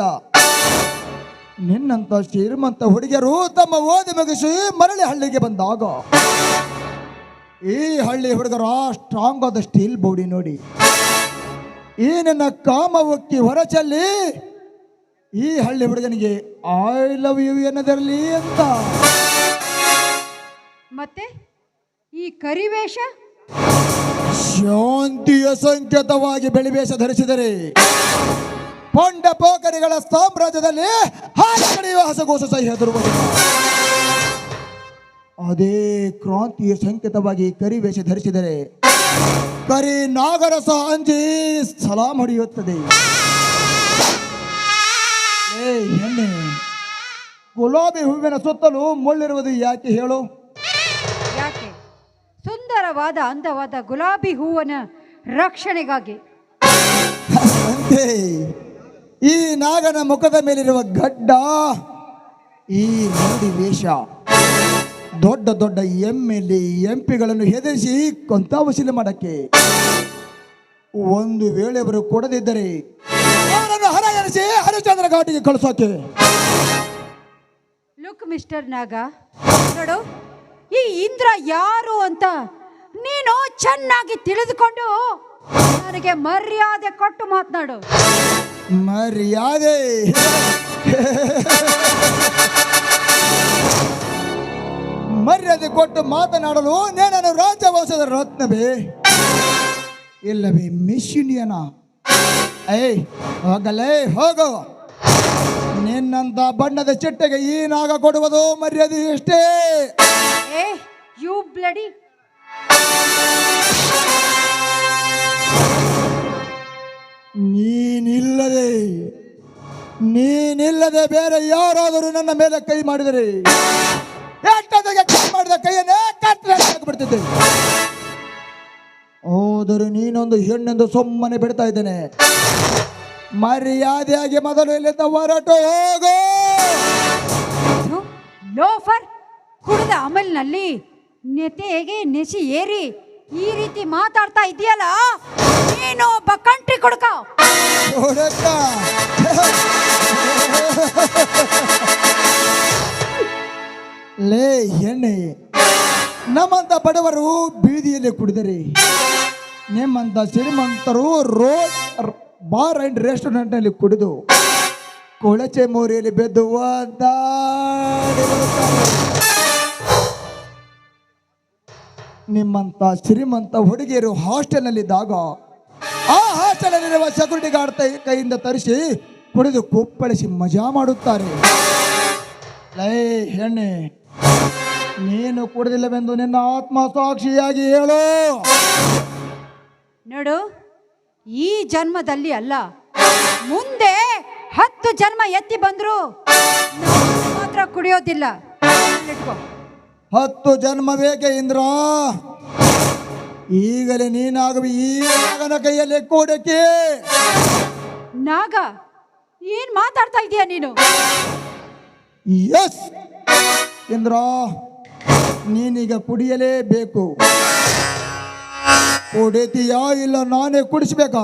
ನಿನ್ನಂತ ಶ್ರೀಮಂತ ಹುಡುಗಿಯರು ತಮ್ಮ ಓದಿ ಮುಗಿಸಿ ಮರಳಿ ಹಳ್ಳಿಗೆ ಬಂದಾಗ ಈ ಹಳ್ಳಿ ಹುಡುಗರ ಸ್ಟ್ರಾಂಗ್ ಆದ ಸ್ಟೀಲ್ ಬಾಡಿ ನೋಡಿ ಈ ನಿನ್ನ ಕಾಮ ಉಕ್ಕಿ ಹೊರಚಲ್ಲಿ ಈ ಹಳ್ಳಿ ಹುಡುಗನಿಗೆ ಐ ಲವ್ ಯು ಎನ್ನದಿರಲಿ ಅಂತ. ಮತ್ತೆ ಈ ಕರಿವೇಷ ಶಾಂತಿಯ ಸಂಕೇತವಾಗಿ ಬೆಳಿವೇಷ ಧರಿಸಿದರೆ ಪೊಂಡ ಪೋಕರಿಗಳ ಸಾಮ್ರಾಜ್ಯದಲ್ಲಿ ಹಾಲು ಕಡೆಯುವ ಹಸಗೋಸ ಸಹಿ ಹೆದರುವುದಿಲ್ಲ. ಅದೇ ಕ್ರಾಂತಿಯ ಸಂಕೇತವಾಗಿ ಕರಿವೇಷ ಧರಿಸಿದರೆ ಕರಿ ನಾಗರಸ ಅಂಜಿ ಸಲಾಂ ಹೊಡೆಯುತ್ತದೆ. ಹೆಣ್ಣೆ, ಗುಲಾಬಿ ಹೂವಿನ ಸುತ್ತಲೂ ಮುಳ್ಳಿರುವುದು ಯಾಕೆ ಹೇಳು? ಯಾಕೆ? ಸುಂದರವಾದ ಅಂದವಾದ ಗುಲಾಬಿ ಹೂವನ ರಕ್ಷಣೆಗಾಗಿ. ಅಂತೆ ಈ ನಾಗನ ಮುಖದ ಮೇಲಿರುವ ಗಡ್ಡ, ಈ ನೋಡಿ ವೇಷ ದೊಡ್ಡ ದೊಡ್ಡ ಎಮ್ಮೆಲ್ಲಿ ಎಂಪಿಗಳನ್ನು ಹೆದರಿಸಿ ಕೊಂತ ವಸೂಲಿ ಮಾಡಕ್ಕೆ. ಒಂದು ವೇಳೆ ಅವರು ಕೊಡದಿದ್ದರೆ ಅವರನ್ನು ಹರ ಎನಿಸಿ ಹರಿಶ್ಚಂದ್ರ ಘಾಟಿಗೆ ಕಳಿಸೋಕೆ. ಲುಕ್ ಮಿಸ್ಟರ್ ನಾಗ, ನೋಡು, ಈ ಇಂದ್ರ ಯಾರು ಅಂತ ನೀನು ಚೆನ್ನಾಗಿ ತಿಳಿದುಕೊಂಡು ನನಗೆ ಮರ್ಯಾದೆ ಕೊಟ್ಟು ಮಾತನಾಡು. ಮರ್ಯಾದೆ? ಮರ್ಯಾದೆ ಕೊಟ್ಟು ಮಾತನಾಡಲು ನೇನನ್ನು ರಾಜವಂಶದ ರತ್ನವೇ ಇಲ್ಲವೇ ಮಿಸ್ ಇಂಡಿಯಾನ? ಹೋಗಲೇ ಹೋಗು. ನಿನ್ನಂತ ಬಣ್ಣದ ಚಿಟ್ಟೆಗೆ ಈ ನಾಗ ಕೊಡುವುದು ಮರ್ಯಾದೆ ಇಷ್ಟೇ. You bloody. ನೀನಿಲ್ಲದೆ ಬೇರೆ ಯಾರಾದರೂ ನನ್ನ ಮೇಲೆ ಕೈ ಮಾಡಿದರೆ ಕೈ ಮಾಡಿದ ಕೈಯನ್ನೇ ಬಿಡ್ತಿದ್ದೆ. ಹೋದರೂ ನೀನೊಂದು ಹೆಣ್ಣೆಂದು ಸುಮ್ಮನೆ ಬಿಡ್ತಾ ಇದ್ದೇನೆ. ಮರ್ಯಾದೆಯಾಗಿ ಮೊದಲು ಇಲ್ಲಿಂದ ಹೊರಟು ಹೋಗು. ಲೋಫರ್, ಕುಡಿದ ಅಮಲ್ನಲ್ಲಿ ನೆತೆಗೆ ನೆಸಿ ಏರಿ ಈ ರೀತಿ ಮಾತಾಡ್ತಾ ಇದೆಯಲ್ಲ, ನೀನು ಒಬ್ಬ ಕಂಟ್ರಿ ಕೊಡ್ಕ. ಲೇ ಹೆಣ್ಣೆ, ನಮ್ಮಂತ ಬಡವರು ಬೀದಿಯಲ್ಲಿ ಕುಡಿದರೆ ನಿಮ್ಮಂತ ಶ್ರೀಮಂತರು ರೋಡ್ ಬಾರ್ ಅಂಡ್ ರೆಸ್ಟೋರೆಂಟ್ ನಲ್ಲಿ ಕುಡಿದು ಕೊಳಚೆ ಮೋರಿಯಲ್ಲಿ ಬೆದ್ದು ನಿಮ್ಮಂತ ಶ್ರೀಮಂತ ಹುಡುಗಿಯರು ಹಾಸ್ಟೆಲ್ನಲ್ಲಿದ್ದಾಗ ಆ ಹಾಸ್ಟೆಲ್ನಲ್ಲಿರುವ ಸೆಕ್ಯೂರಿಟಿ ಗಾರ್ಡ್ ಕೈಯಿಂದ ತರಿಸಿ ಕುಡಿದು ಕುಪ್ಪಳಿಸಿ ಮಜಾ ಮಾಡುತ್ತಾರೆ. ಲೇ ಹೆಣ್ಣೆ, ನೀನು ಕುಡಿದಿಲ್ಲವೆಂದು ನಿನ್ನ ಆತ್ಮಸಾಕ್ಷಿಯಾಗಿ ಹೇಳು. ನೋಡು, ಈ ಜನ್ಮದಲ್ಲಿ ಅಲ್ಲ, ಮುಂದೆ 10 ಜನ್ಮ ಎತ್ತಿ ಬಂದ್ರು ಮಾತ್ರ ಕುಡಿಯೋದಿಲ್ಲ. 10 ಜನ್ಮ ಬೇಕೆ ಇಂದ್ರ? ಈಗಲೇ ನೀನಾಗುವ ಈ ನಾಗನ ಕೈಯಲ್ಲಿ ಕೂಡಕ್ಕೆ. ನಾಗ, ಏನ್ ಮಾತಾಡ್ತಾ ಇದೀಯ ನೀನು? ಎಸ್ ಇಂದ್ರ, ನೀನೀಗ ಕುಡಿಯಲೇಬೇಕು. ಕುಡಿತೀಯಾ ಇಲ್ಲ ನಾನೇ ಕುಡಿಸ್ಬೇಕಾ?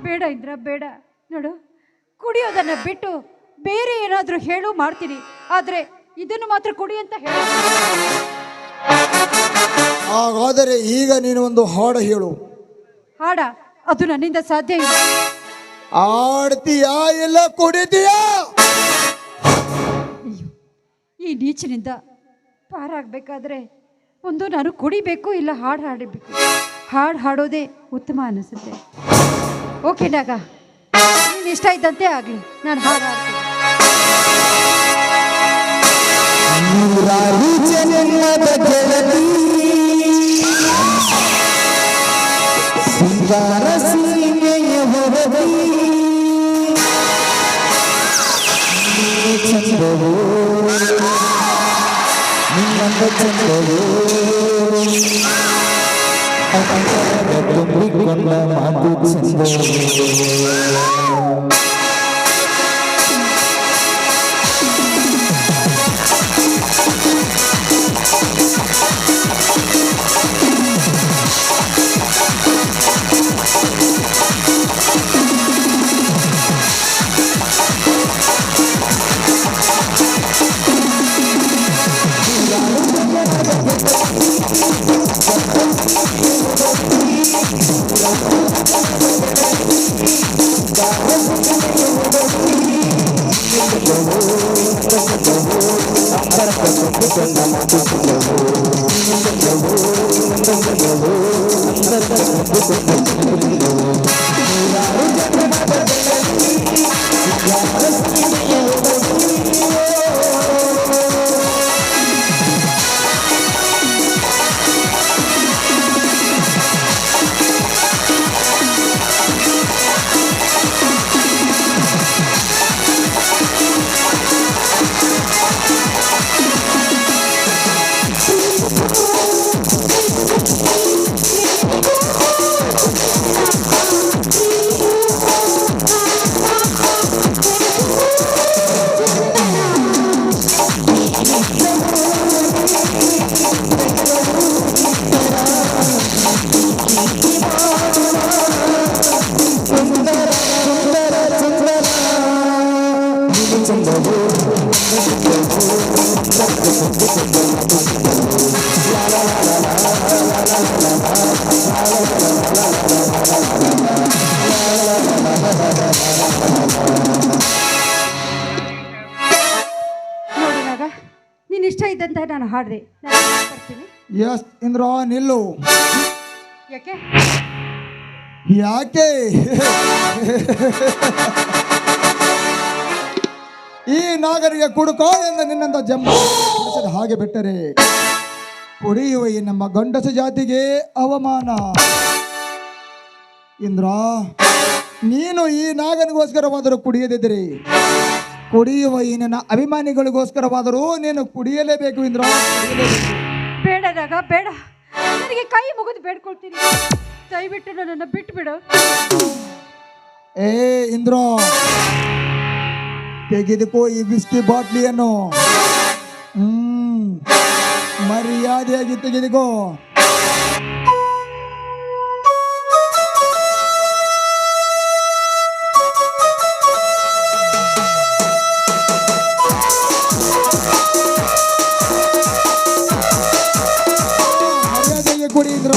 ಬೇಡ ಇಂದ್ರ, ಬೇಡ. ನೋಡು, ಕುಡಿಯೋದನ್ನ ಬಿಟ್ಟು ಬೇರೆ ಏನಾದ್ರೂ ಹೇಳು, ಮಾಡ್ತೀನಿ. ಆದ್ರೆ ಇದನ್ನು ಮಾತ್ರ ಕುಡಿ ಅಂತ ಹೇಳ. ಹಾಗಾದರೆ ಈಗ ನೀನು ಒಂದು ಹಾಡು ಹೇಳು. ಹಾಡ? ಅದು ನನ್ನಿಂದ ಸಾಧ್ಯ ಇಲ್ಲ. ಆಡ್ತೀಯಾ ಇಲ್ಲ ಕುಡಿತೀಯಾ? ಅಯ್ಯೋ, ಈ ನೀಚಿನಿಂದ ಪಾರಾಗಬೇಕಾದ್ರೆ ಒಂದು ನಾನು ಕುಡಿಬೇಕು, ಇಲ್ಲ ಹಾಡು ಹಾಡಬೇಕು. ಹಾಡು ಹಾಡೋದೇ ಉತ್ತಮ ಅನಿಸುತ್ತೆ. ಓಕೆ ನಾಗ, ನೀನು ಇಷ್ಟ ಇದ್ದಂತೆ ಆಗಲಿ, ನಾನು ಹಾಡು ಹಾಡ್ತೀನಿ. ನೋಡಿ ನಾಗ, ನೀನು ಇಷ್ಟ ಇದ್ದಂತೆ ನಾನು ಹಾಡಿದೆ. ಬರ್ತೀನಿ. ಎಸ್ ಇಂದ್ರ, ನಿಲ್ಲು. ಯಾಕೆ? ಯಾಕೆ? ಈ ನಾಗರಿಗೆ ಕುಡುಕೋ ಎಂದು ನಿನ್ನಂತ ಜಂಬ ಹಾಗೆ ಬಿಟ್ಟರೆ ಕುಡಿಯುವ ಈ ನಮ್ಮ ಗಂಡಸ ಜಾತಿಗೆ ಅವಮಾನ. ಇಂದ್ರ, ನೀನು ಈ ನಾಗನಿಗೋಸ್ಕರವಾದರೂ ಕುಡಿಯದಿದ್ದರೆ ಕುಡಿಯುವ ಈ ನನ್ನ ಅಭಿಮಾನಿಗಳಿಗೋಸ್ಕರವಾದರೂ ನೀನು ಕುಡಿಯಲೇಬೇಕು ಇಂದ್ರ, ಕುಡಿಯಲೇಬೇಕು. ಬೇಡ ನಾಗ, ಬೇಡ. ನನಗೆ ಕೈ ಮುಗಿದು ಬೇಡ್ಕೊಳ್ತೀನಿ, ದಯವಿಟ್ಟು ನನ್ನನ್ನು ಬಿಟ್ಬಿಡು. ಏ ಇಂದ್ರ, ತೆಗೆದುಕೋ ಈ ವಿಸ್ಕಿ ಬಾಟ್ಲಿಯನ್ನು. ಮರ್ಯಾದೆಯಾಗಿ ತೆಗೆದುಕೋ. ಮರ್ಯಾದೆಗೆ ಕುಡಿ ಇಂದ್ರ.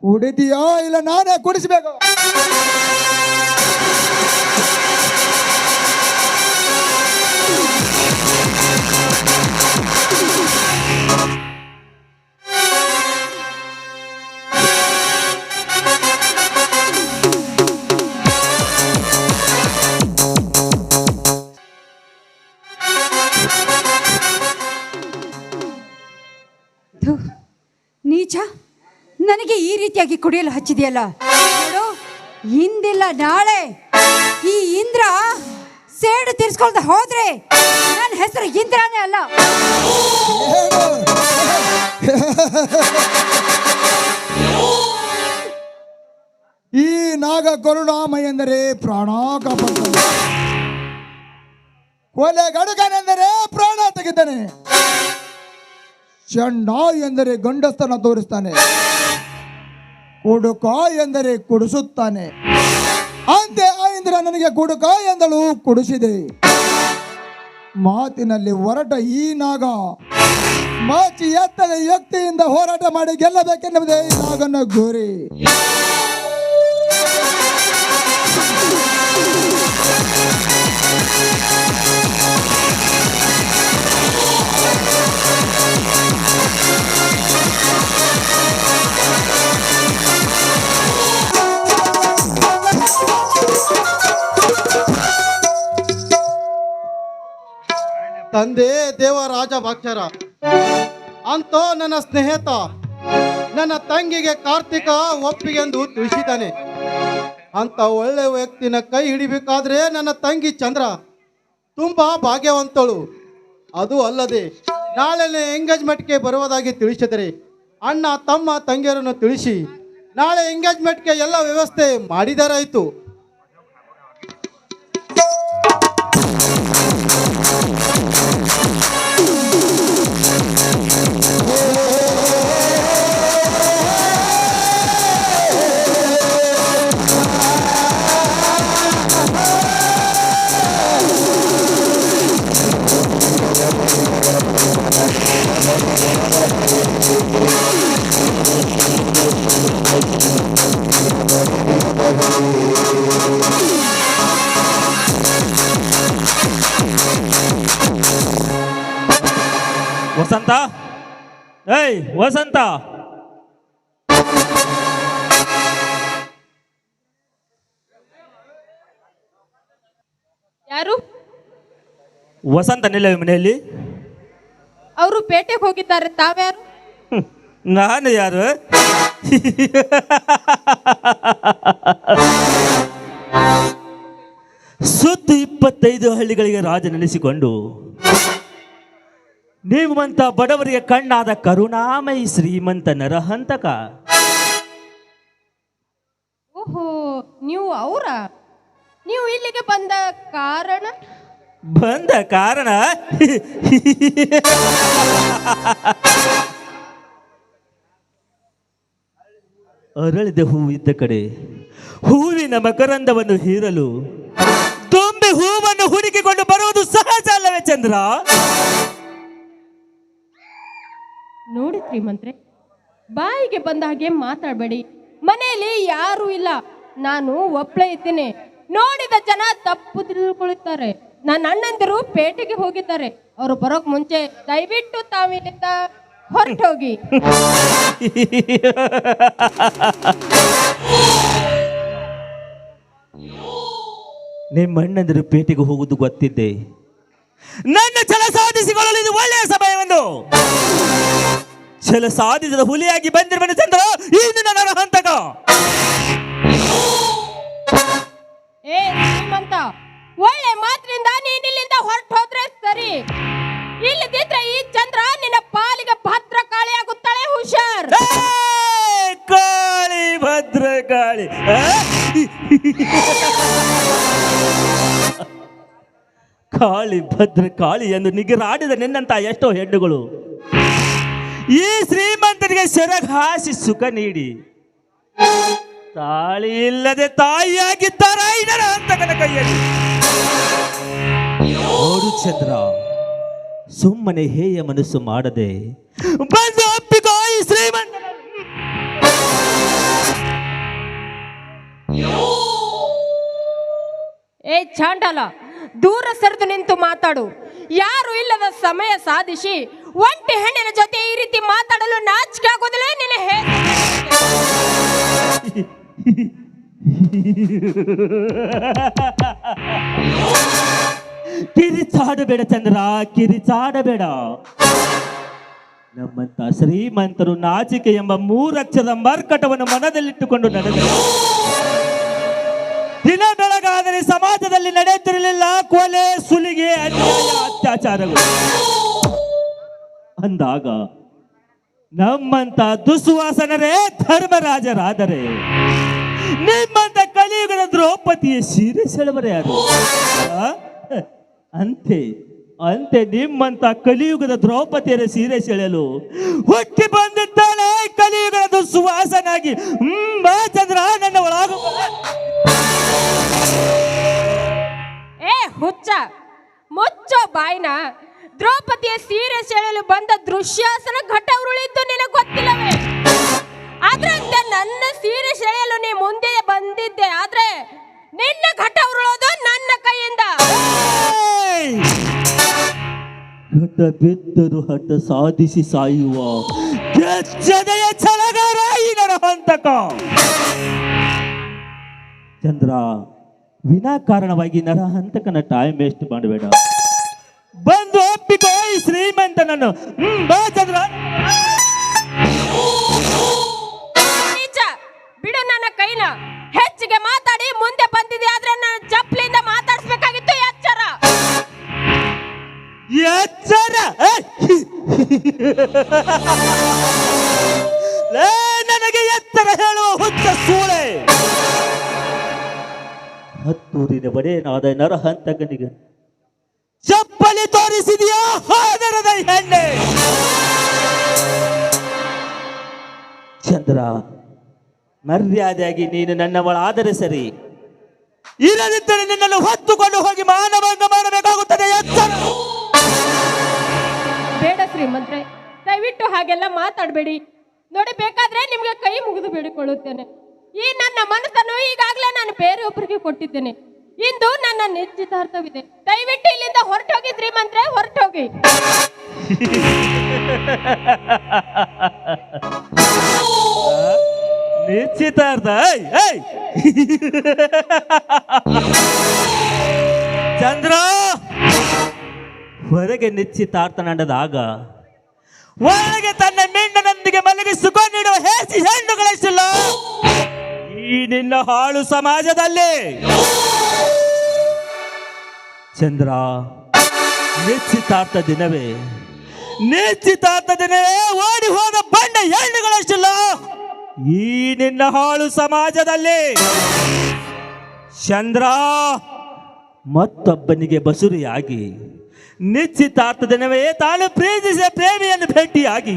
ಕುಡಿತೀಯಾ ಇಲ್ಲ ನಾನೇ ಕುಡಿಸ್ಬೇಕು? ಥು, ನೀಚ, ನನಗೆ ಈ ರೀತಿಯಾಗಿ ಕುಡಿಯಲು ಹಚ್ಚಿದೆಯಲ್ಲ. ನೋಡು, ಇಂದಿಲ್ಲ ನಾಳೆ ಈ ಇಂದ್ರ ಸೇಡು ತೀರ್ಸ್ಕೊಳ್ತಾ ಹೋದ್ರೆ ನನ್ನ ಹೆಸರು ಇಂದ್ರಾನೇ ಅಲ್ಲ. ಈ ನಾಗ ಕರುಣಾಮಯ ಎಂದರೆ ಪ್ರಾಣ ಕಾಪಾಡ್ತಾನೆ, ಕೊಲೆ ಗಡುಗನೆಂದರೆ ಪ್ರಾಣ ತೆಗಿತಾನೆ, ಚಂಡ ಎಂದರೆ ಗಂಡಸ್ತನ ತೋರಿಸ್ತಾನೆ, ಕುಡುಕ ಎಂದರೆ ಕುಡಿಸುತ್ತಾನೆ. ಅಂತೆ ಆ ಇಂದ್ರ ನನಗೆ ಕುಡುಕ ಎಂದಳು ಕುಡಿಸಿದೆ. ಮಾತಿನಲ್ಲಿ ಹೊರಟ ಈ ನಾಗ ಮಾಚಿ ಎತ್ತದ ವ್ಯಕ್ತಿಯಿಂದ ಹೋರಾಟ ಮಾಡಿ ಗೆಲ್ಲಬೇಕೆನ್ನುವುದೇ ಈ ನಾಗನ ಗುರಿ. ತಂದೆ ದೇವರಾಜ ಭಕ್ಷರ ಅಂತೋ ನನ್ನ ಸ್ನೇಹಿತ ನನ್ನ ತಂಗಿಗೆ ಕಾರ್ತಿಕ ಒಪ್ಪಿಗೆಂದು ತಿಳಿಸಿದ್ದಾನೆ. ಅಂತ ಒಳ್ಳೆ ವ್ಯಕ್ತಿನ ಕೈ ಹಿಡಿಬೇಕಾದ್ರೆ ನನ್ನ ತಂಗಿ ಚಂದ್ರ ತುಂಬಾ ಭಾಗ್ಯವಂತಳು. ಅದು ಅಲ್ಲದೆ ನಾಳೆ ಎಂಗೇಜ್ಮೆಂಟ್ಗೆ ಬರುವುದಾಗಿ ತಿಳಿಸಿದರೆ ಅಣ್ಣ ತಮ್ಮ ತಂಗಿಯರನ್ನು ತಿಳಿಸಿ ನಾಳೆ ಎಂಗೇಜ್ಮೆಂಟ್ಗೆ ಎಲ್ಲ ವ್ಯವಸ್ಥೆ ಮಾಡಿದರಾಯಿತು. ವಸಂತ, ಏಯ್ ವಸಂತ, ಯಾರು? ವಸಂತ ನಿಲ್ಲ ಮನೆಯಲ್ಲಿ. ಅವರು ಪೇಟೆಗೆ ಹೋಗಿದ್ದಾರೆ. ತಾವ್ಯಾರು? ನಾನು ಯಾರು? ಸುತ್ತ 25 ಹಳ್ಳಿಗಳಿಗೆ ರಾಜ ನೆನೆಸಿಕೊಂಡು ನಿಮ್ಮಂತ ಬಡವರಿಗೆ ಕಣ್ಣಾದ ಕರುಣಾಮಯಿ ಶ್ರೀಮಂತ ನರಹಂತಕ. ಓಹೋ, ನೀವು ಅವರ? ನೀವು ಇಲ್ಲಿಗೆ ಬಂದ ಕಾರಣ? ಬಂದ ಕಾರಣ ಅರಳಿದ ಹೂವು ಇದ್ದ ಕಡೆ ಹೂವಿನ ಮಕರಂದವನ್ನು ಹೀರಲು ತುಂಬಿ ಹೂವನ್ನು ಹುಡುಕಿಕೊಂಡು ಬರುವುದು ಸಹಜ ಅಲ್ಲವೇ ಚಂದ್ರ? ನೋಡಿ ಶ್ರೀಮಂತ್ರೆ, ಬಾಯಿಗೆ ಬಂದ ಹಾಗೆ ಮಾತಾಡಬೇಡಿ. ಮನೆಯಲ್ಲಿ ಯಾರು ಇಲ್ಲ, ನಾನು ಒಬ್ಳೇ ಇದ್ದೀನಿ. ನೋಡಿದ ಜನ ತಪ್ಪು ತಿಳ್ಕೊಳ್ತಾರೆ. ನನ್ನ ಅಣ್ಣಂದಿರು ಪೇಟೆಗೆ ಹೋಗಿದ್ದಾರೆ. ಅವರು ಬರೋಕ್ ಮುಂಚೆ ದಯವಿಟ್ಟು ತಾವಿಲ್ಲಿಂದ ಹೊರಟೋಗಿ. ನಿಮ್ಮ ಅಣ್ಣಂದಿರು ಪೇಟೆಗೆ ಹೋಗುವುದು ಗೊತ್ತಿದ್ದೆ. ನನ್ನ ಛಲ ಸಾಧಿಸಿಕೊಳ್ಳಲು ಇದು ಒಳ್ಳೆಯ ಸಮಯವನ್ನು ಛಲ ಸಾಧಿಸಿದ ಹುಲಿಯಾಗಿ ಬಂದಿರುವನು ಚಂದ್ರ ಈ ನಿನ್ನ ನರಹಂತಕ. ಏ ಶ್ರೀಮಂತ, ಒಳ್ಳೆ ಮಾತಿನಿಂದ ನೀನ್ ಇಲ್ಲಿಂದ ಹೊರಟು ಹೋದ್ರೆ ಸರಿ. ಇಲ್ಲದಿದ್ರೆ ಈ ಚಂದ್ರ ನಿನ್ನ ಪಾಲಿಗೆ ಭದ್ರ ಕಾಳಿಯಾಗುತ್ತಾಳೆ. ಹುಷಾರ್. ಕಾಳಿ ಭದ್ರ ಕಾಳಿ. ಕಾಳಿ ಭದ್ರ ಕಾಳಿ ಎಂದು ನಿಗರಾಡಿದ ನಿನ್ನಂತ ಎಷ್ಟೋ ಹೆಣ್ಣುಗಳು ಈ ಶ್ರೀಮಂತನಿಗೆ ಸೆರಗಾಸಿ ಸುಖ ನೀಡಿ ತಾಳಿ ಇಲ್ಲದೆ ತಾಯಿಯಾಗಿದ್ದಾರ ಇದರ ಹಂತಕನ ಕೈಯಲ್ಲಿ. ನೋಡು ಚಂದ್ರ, ಸುಮ್ಮನೆ ಹೇಯ ಮನಸ್ಸು ಮಾಡದೆ ಬಂದು ಒಪ್ಪಿಕೋ ಈ ಶ್ರೀಮಂತ. ಏ ಚಾಂಡಾಲ, ದೂರ ಸರಿದು ನಿಂತು ಮಾತಾಡು. ಯಾರು ಇಲ್ಲದ ಸಮಯ ಸಾಧಿಸಿ ಒಂಟಿ ಹೆಣ್ಣಿನ ಜೊತೆ ಈ ರೀತಿ ಮಾತಾಡಲು ನಾಚಿಕೆ ಆಗೋದಿಲ್ಲ ನಿನ್ನ ಕಿರಿಚಾಡಬೇಡ ಚಂದ್ರ, ಕಿರಿಚಾಡಬೇಡ. ನಮ್ಮಂತ ಶ್ರೀಮಂತರು ನಾಚಿಕೆ ಎಂಬ 3 ಅಕ್ಷರದ ಮರ್ಕಟವನ್ನು ಮನದಲ್ಲಿಟ್ಟುಕೊಂಡು ನಡೆದರು. ದಿನ ಬೆಳಗಾದರೆ ಸಮಾಜದಲ್ಲಿ ನಡೆಯುತ್ತಿರಲಿಲ್ಲ ಕೊಲೆ, ಸುಲಿಗೆ, ಅನ್ಯಾಯ, ಅತ್ಯಾಚಾರಗಳು. ಅಂದಾಗ ನಮ್ಮಂತ ದುಸ್ವಾಸನರೇ ಧರ್ಮರಾಜರಾದರೆ ನಿಮ್ಮಂತ ಕಲಿಯುಗದ ದ್ರೌಪದಿಯ ಸೀರೆ ಸೆಳೆವರೇ ಯಾರು? ಅಂತೆ ಅಂತೆ ನಿಮ್ಮಂತ ಕಲಿಯುಗದ ದ್ರೌಪದಿಯರ ಸೀರೆ ಸೆಳೆಯಲು ಹುಟ್ಟಿ ಬಂದಿದ್ದಾಳೆ ಕಲಿಯುಗದ ದುಸ್ವಾಸನಾಗಿ. ಬಾ ಚಂದ್ರ, ನನ್ನ ಒಳಗ. ಏ ಹುಚ್ಚ, ಮುಚ್ಚೋ ಬಾಯ್ನ. ದ್ರೌಪದಿಯ ಸೀರೆ ಸೆಳೆಯಲು ಬಂದ ದುಶ್ಯಾಸನ ಘಟ ಉರುಳಿದ್ದು ನಿನಗೆ ಗೊತ್ತಿಲ್ಲವೇ? ಆದ್ರಂತೆ ನನ್ನ ಸೀರೆ ಸೆಳೆಯಲು ನೀ ಮುಂದೆ ಬಂದಿದ್ದೆ, ಆದ್ರೆ ನಿನ್ನ ಘಟ ಉರುಳೋದು ನನ್ನ ಕೈಯಿಂದ. ಹಠ ಬಿದ್ದರು ಹಠ ಸಾಧಿಸಿ ಸಾಯುವ ಕೆಚ್ಚದೆಯ ಛಲಗಾರ ಈ ನರಹಂತಕ. ಚಂದ್ರ, ವಿನಾಕಾರಣವಾಗಿ ನರಹಂತಕನ ಟೈಮ್ ವೇಸ್ಟ್ ಮಾಡಬೇಡ. ಬಂದು ಒಪ್ಪಿಕೋ ಈ ಶ್ರೀಮಂತನನ್ನು. ಬಾ ಚಂದ್ರ. ನೀಚ, ಬಿಡು ನನ್ನ ಕೈನ. ಹೆಚ್ಚಿಗೆ ಮಾತಾಡಿ ಮುಂದೆ ಬಂದಿದೆ, ಆದ್ರೆ ನಾನು ಚಪ್ಪಲಿಂದ ಮಾತಾಡಿಸ್ಬೇಕಾಗಿತ್ತು. ಎಚ್ಚರ ಎಚ್ಚರ. ನನಗೆ ಎತ್ತರ ಹೇಳುವ ಹುಚ್ಚ ಸೂಳೆ. ಹತ್ತೂರಿನ ಒಡೆಯನಾದ ನರಹಂತಕನಿಗೆ ಚಪ್ಪಲಿ ತೋರಿಸಿದೆಯಾ ಹಾದರದ ಹೆಣ್ಣೆ? ಚಂದ್ರ, ಮರ್ಯಾದೆಯಾಗಿ ನೀನು ನನ್ನವಳಾದರೆ ಸರಿ, ಇರದಿದ್ದರೆ ನಿನ್ನನ್ನು ಹೊತ್ತುಕೊಂಡು ಹೋಗಿ ಮಾನಭಂಗ ಮಾಡಬೇಕಾಗುತ್ತದೆ. ಎಚ್ಚರ. ಬೇಡ ಶ್ರೀಮಂತ್ರೆ, ದಯವಿಟ್ಟು ಹಾಗೆಲ್ಲ ಮಾತಾಡಬೇಡಿ. ನೋಡಿ, ಬೇಕಾದ್ರೆ ನಿಮ್ಗೆ ಕೈ ಮುಗಿದು ಬೇಡಿಕೊಳ್ಳುತ್ತೇನೆ. ಈ ನನ್ನ ಮನಸ್ಸನ್ನು ಈಗಾಗಲೇ ನಾನು ಬೇರೆಯೊಬ್ಬರಿಗೆ ಕೊಟ್ಟಿದ್ದೇನೆ. ಇಂದು ನನ್ನ ನಿಶ್ಚಿತಾರ್ಥವಿದೆ. ದಯವಿಟ್ಟು ಇಲ್ಲಿಂದ ಹೊರಟೋಗಿ ಶ್ರೀಮಂತ್ರೆ, ಹೊರಟೋಗಿ. ನಿಶ್ಚಿತಾರ್ಥ? ಚಂದ್ರ, ಹೊರಗೆ ನಿಶ್ಚಿತಾರ್ಥ ನಡೆದಾಗ ಒಳಗೆ ತನ್ನ ಮಿಂಡನೊಂದಿಗೆ ಮಲಗಿ ಸುಖ ನೀಡುವ ಹೇಸಿ ಹೆಣ್ಣುಗಳಿಸಿಲ್ಲ ಈ ನಿನ್ನ ಹಾಳು ಸಮಾಜದಲ್ಲಿ. ಚಂದ್ರ, ನಿಶ್ಚಿತಾರ್ಥ ದಿನವೇ ಓಡಿ ಹೋದ ಬಂಡ ಹೆಣ್ಣುಗಳಷ್ಟಿಲ್ಲ ಈ ನಿನ್ನ ಹಾಳು ಸಮಾಜದಲ್ಲಿ. ಚಂದ್ರ, ಮತ್ತೊಬ್ಬನಿಗೆ ಬಸುರಿಯಾಗಿ ನಿಶ್ಚಿತಾರ್ಥ ದಿನವೇ ತಾನು ಪ್ರೀತಿಸಿದ ಪ್ರೇಮಿಯನ್ನು ಭೇಟಿಯಾಗಿ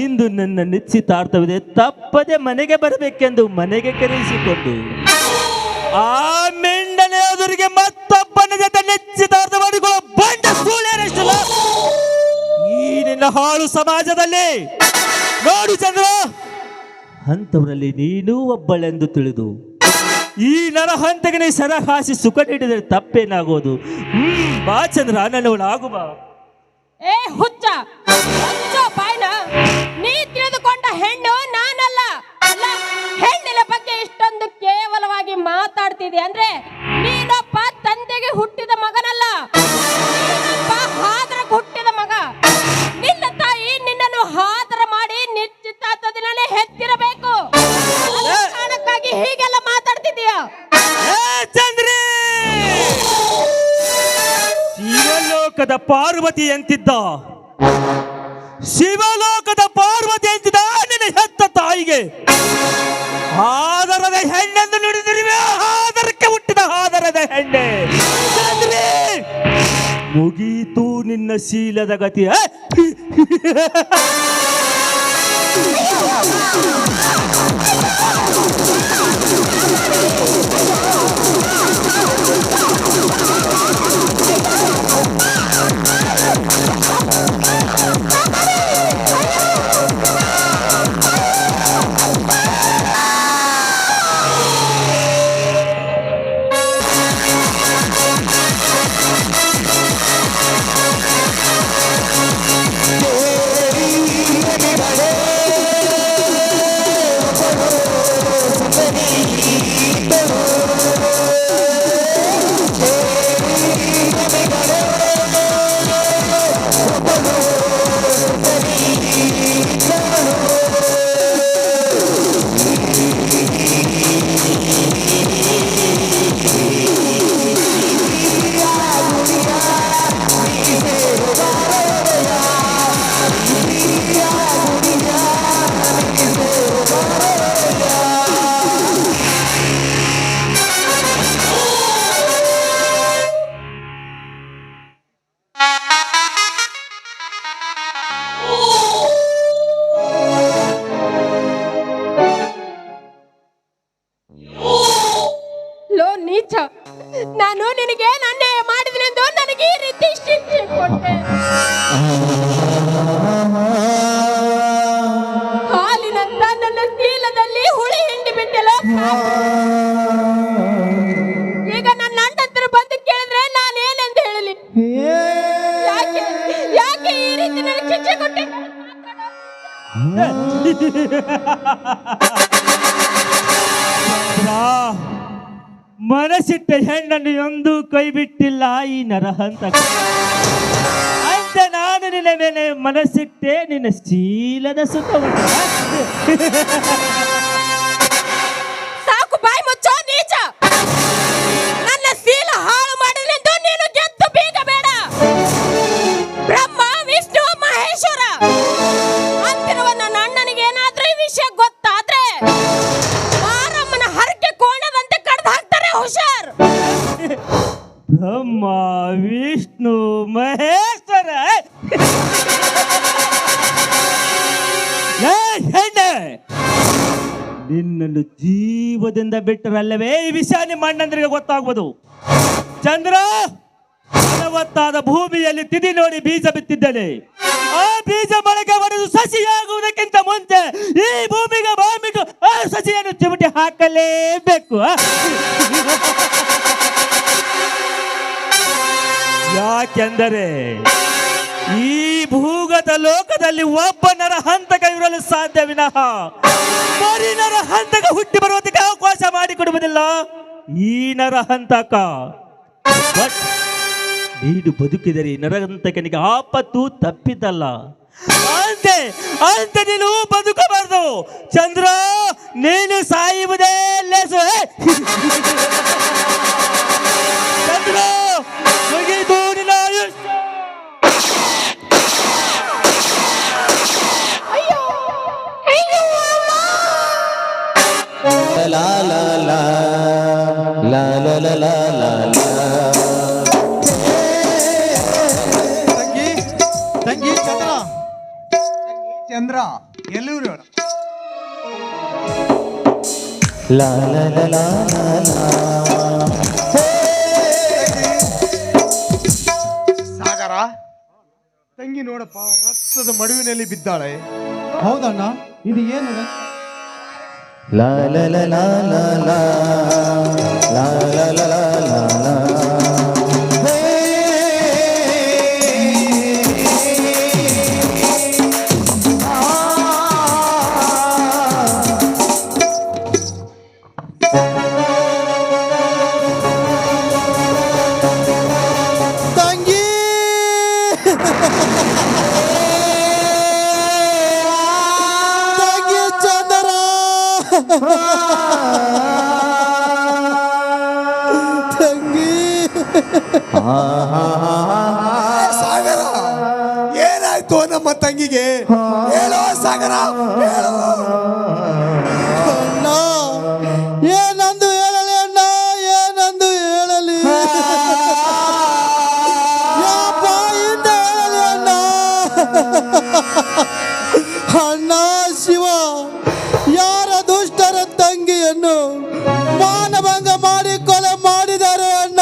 ಇಂದು ನನ್ನ ನಿಶ್ಚಿತಾರ್ಥವಿದೆ, ತಪ್ಪದೆ ಮನೆಗೆ ಬರಬೇಕೆಂದು ಮನೆಗೆ ಕರೆಸಿಕೊಂಡು ಆ ಮೆಂಡನೆ ಎದುರಿಗೆ ಮತ್ತೊಬ್ಬನ ಜೊತೆ ನಿಶ್ಚಿತಾರ್ಥ ಮಾಡಿಕೊಳ್ಳೋ ಬಂಡ ಸೂಳ್ಯರಷ್ಟಿಲ್ಲ ಈ ನಿನ್ನ ಹಾಳು ಸಮಾಜದಲ್ಲಿ. ನೋಡು ಚಂದ್ರ, ಅಂಥವರಲ್ಲಿ ನೀನೂ ಒಬ್ಬಳೆಂದು ತಿಳಿದು ಈ ನರಹಂತಕನೇ ಸರಹಾಸಿ ಸುಖ ನೀಡಿದರೆ ತಪ್ಪೇನಾಗೋದು? ಬಾ ಚಂದ್ರ, ನನ್ನವಳಾಗುವ. ಏ ಹುಚ್ಚ, ಬಾಯ್ನ. ನೀ ತಿಳಿದುಕೊಂಡ ಹೆಣ್ಣು ನಾನಲ್ಲ. ಅಲ್ಲ, ಹೆಣ್ಣಿನ ಬಗ್ಗೆ ಇಷ್ಟೊಂದು ಕೇವಲವಾಗಿ ಮಾತಾಡ್ತಿದೆ ಅಂದ್ರೆ ನೀನೊಬ್ಬ ತಂದೆಗೆ ಹುಟ್ಟಿದ ಮಗನಲ್ಲ, ಹಾದ್ರಕ್ಕೆ ಹುಟ್ಟಿದ ಮಗ. ನಿನ್ನ ತಾಯಿ ನಿನ್ನನ್ನು ಶಿವಲೋಕದ ಪಾರ್ವತಿ ಅಂತಿದ್ದ ಶಿವಲೋಕದ ಪಾರ್ವತಿ ಅಂತಿದ್ದ ನಿನ್ನ ಹೆತ್ತ ತಾಯಿಗೆ ಆದರದ ಹೆಣ್ಣೆಂದು ನುಡಿದಿರುವೆ. ಆದರಕ್ಕೆ ಹುಟ್ಟಿದ ಆದರದ ಹೆಣ್ಣೆ ಚಂದ್ರಿ, ಮುಗೀತು ನಿನ್ನ ಶೀಲದ ಗತಿ. ಲೋ ನೀಚ, ನಾನು ನಿನಗೆ ಅನ್ಯಾಯ ಮಾಡಿದ್ನೆಂದು ನನಗೆ ಈ ರೀತಿ ಶಿಕ್ಷೆ ಕೊಟ್ಟೆ. ಹಾಲಿನಂತ ನನ್ನ ಶೀಲದಲ್ಲಿ ಹುಳಿ ಹಿಂಡಿ ಬಿಟ್ಟೆಲ್ಲ. ಈಗ ನನ್ನ ಅಣ್ಣಂತರು ಬಂದು ಕೇಳಿದ್ರೆ ನಾನೇನೆಂದು ಹೇಳಲಿ? ಯಾಕೆ ಯಾಕೆ ಈ ರೀತಿ ನನಗೆ ಶಿಕ್ಷೆ ಕೊಟ್ಟೆ? ಮನಸ್ಸಿಟ್ಟ ಹೆಣ್ಣನ್ನು ಎಂದೂ ಕೈ ಬಿಟ್ಟಿಲ್ಲ ಈ ನರಹಂತಕ. ಅಂತ ನಾನು ನಿನ್ನ ಮೇಲೆ ಮನಸ್ಸಿಟ್ಟೆ ನಿನ್ನ ಶೀಲದ ಸುಖ. ಸಾಕು, ಬಾಯಿ ಮುಚ್ಚೋ ನೀಚ. ನನ್ನ ಶೀಲ ಹಾಳು ಮಾಡಿದ್ರೆಂದು ನೀನು ಗೆದ್ದು ಬೀಗಬೇಡ. ಬ್ರಹ್ಮ ವಿಷ್ಣು ಮಹೇಶ್ವರ ಅಂತಿರುವ ನನ್ನ ಅಣ್ಣನಿಗೆ ಏನಾದ್ರೂ ಈ ವಿಷಯ ಗೊತ್ತಾದ್ರೆ ಮಾರಮ್ಮನ ಹರಕೆ ಕೋಣದಂತೆ ಕಡ್ದು ಹಾಕ್ತಾರೆ. ಹುಷಾರ್. ಬ್ರಹ್ಮ ವಿಷ್ಣು ಮಹೇಶ್ವರ ಹೆಣ್ಣೆ, ನಿನ್ನನ್ನು ಜೀವದಿಂದ ಬಿಟ್ಟರಲ್ಲವೇ ಈ ವಿಷಯ ನಿಮ್ಮ ಅಣ್ಣಂದ್ರಿಗೆ ಗೊತ್ತಾಗ್ಬೋದು. ಚಂದ್ರ, ಫಲವತ್ತಾದ ಭೂಮಿಯಲ್ಲಿ ತಿದಿ ನೋಡಿ ಬೀಜ ಬಿತ್ತಿದ್ದೇನೆ. ಆ ಬೀಜ ಮೊಳಕೆ ಹೊಡೆದು ಸಸಿಯಾಗುವುದಕ್ಕಿಂತ ಮುಂಚೆ ಈ ಭೂಮಿಗೆ ಬಾಮಿಟ್ಟು ಆ ಸಸಿಯನ್ನು ಚಿಮಟಿ ಹಾಕಲೇಬೇಕು. ಯಾಕೆಂದರೆ ಈ ಭೂಗತ ಲೋಕದಲ್ಲಿ ಒಬ್ಬ ನರ ಹಂತಕ ಇರಲು ಸಾಧ್ಯ ವಿನಃ ಬರೀ ನರ ಹಂತಕ ಹುಟ್ಟಿ ಬರುವುದಕ್ಕೆ ಅವಕಾಶ ಮಾಡಿಕೊಡುವುದಿಲ್ಲ ಈ ನರ ಹಂತಕ. ಬಟ್ ನೀನು ಬದುಕಿದರೆ ನರಹಂತಕನಿಗೆ ಆಪತ್ತು ತಪ್ಪಿದ್ದಲ್ಲ. ಅಂತೆ ಅಂತೆ ನೀನು ಬದುಕಬಾರದು. ಚಂದ್ರ, ನೀನು ಸಾಯುವುದೇ ಲೇಸು. ಚಂದ್ರ, ಮುಗಿದು ನಿನ್ನ ಆಯುಷ್ಯ. la la la la la la la la la. ತಂಗಿ ತಂಗಿ ಚಂದ್ರ ಚಂದ್ರ Ellur La la la la la la. ಸಾಗರ, ತಂಗಿ ನೋಡಪ್ಪ, ರಕ್ತದ ಮಡುವಿನಲ್ಲಿ ಬಿದ್ದಾಳೆ. ಹೌದಣ್ಣ, ಇದು ಏನು? La la la la la la la la la la la la. ತಂಗಿ ತಂಗಿ ಚಂದ್ರ ತಂಗಿ ಏನಾಯ್ತು ನಮ್ಮ ತಂಗಿಗೆ? ಹೇಳೋ ಸಾಗರ, ಹೇಳು. ಅಣ್ಣ ಏನಂದು ಹೇಳಲಿ ಅಣ್ಣ, ಏನಂದು ಹೇಳಲಿ, ಯಾವ ಬಾಯಿಂದ ಹೇಳಲಿ ಅಣ್ಣ. ಅಣ್ಣ ಶಿವ ಯಾರ ದುಷ್ಟರ ತಂಗಿಯನ್ನು ಮಾನಭಂಗ ಮಾಡಿ ಕೊಲೆ ಮಾಡಿದ್ದಾರೆ ಅಣ್ಣ.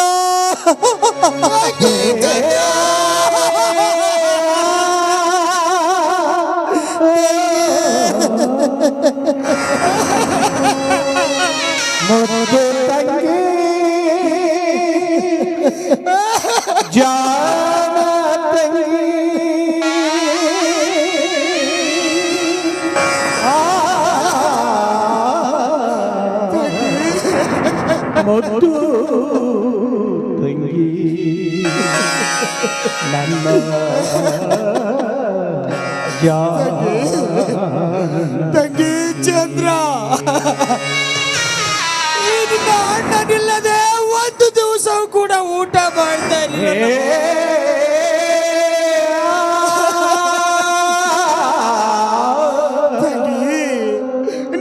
ಮುದ್ದು ತಂಗಿ ಜಾಣ ತಂಗಿ ಮುದ್ದು ತಂಗಿ ನನ್ನ ತಂಗಿ ಚಂದ್ರ, ನಿನ್ನ ಅಣ್ಣನಿಲ್ಲದೆ ಒಂದು ದಿವಸ ಕೂಡ ಊಟ ಮಾಡ್ತಾ ಇಲ್ಲ. ತಂಗಿ,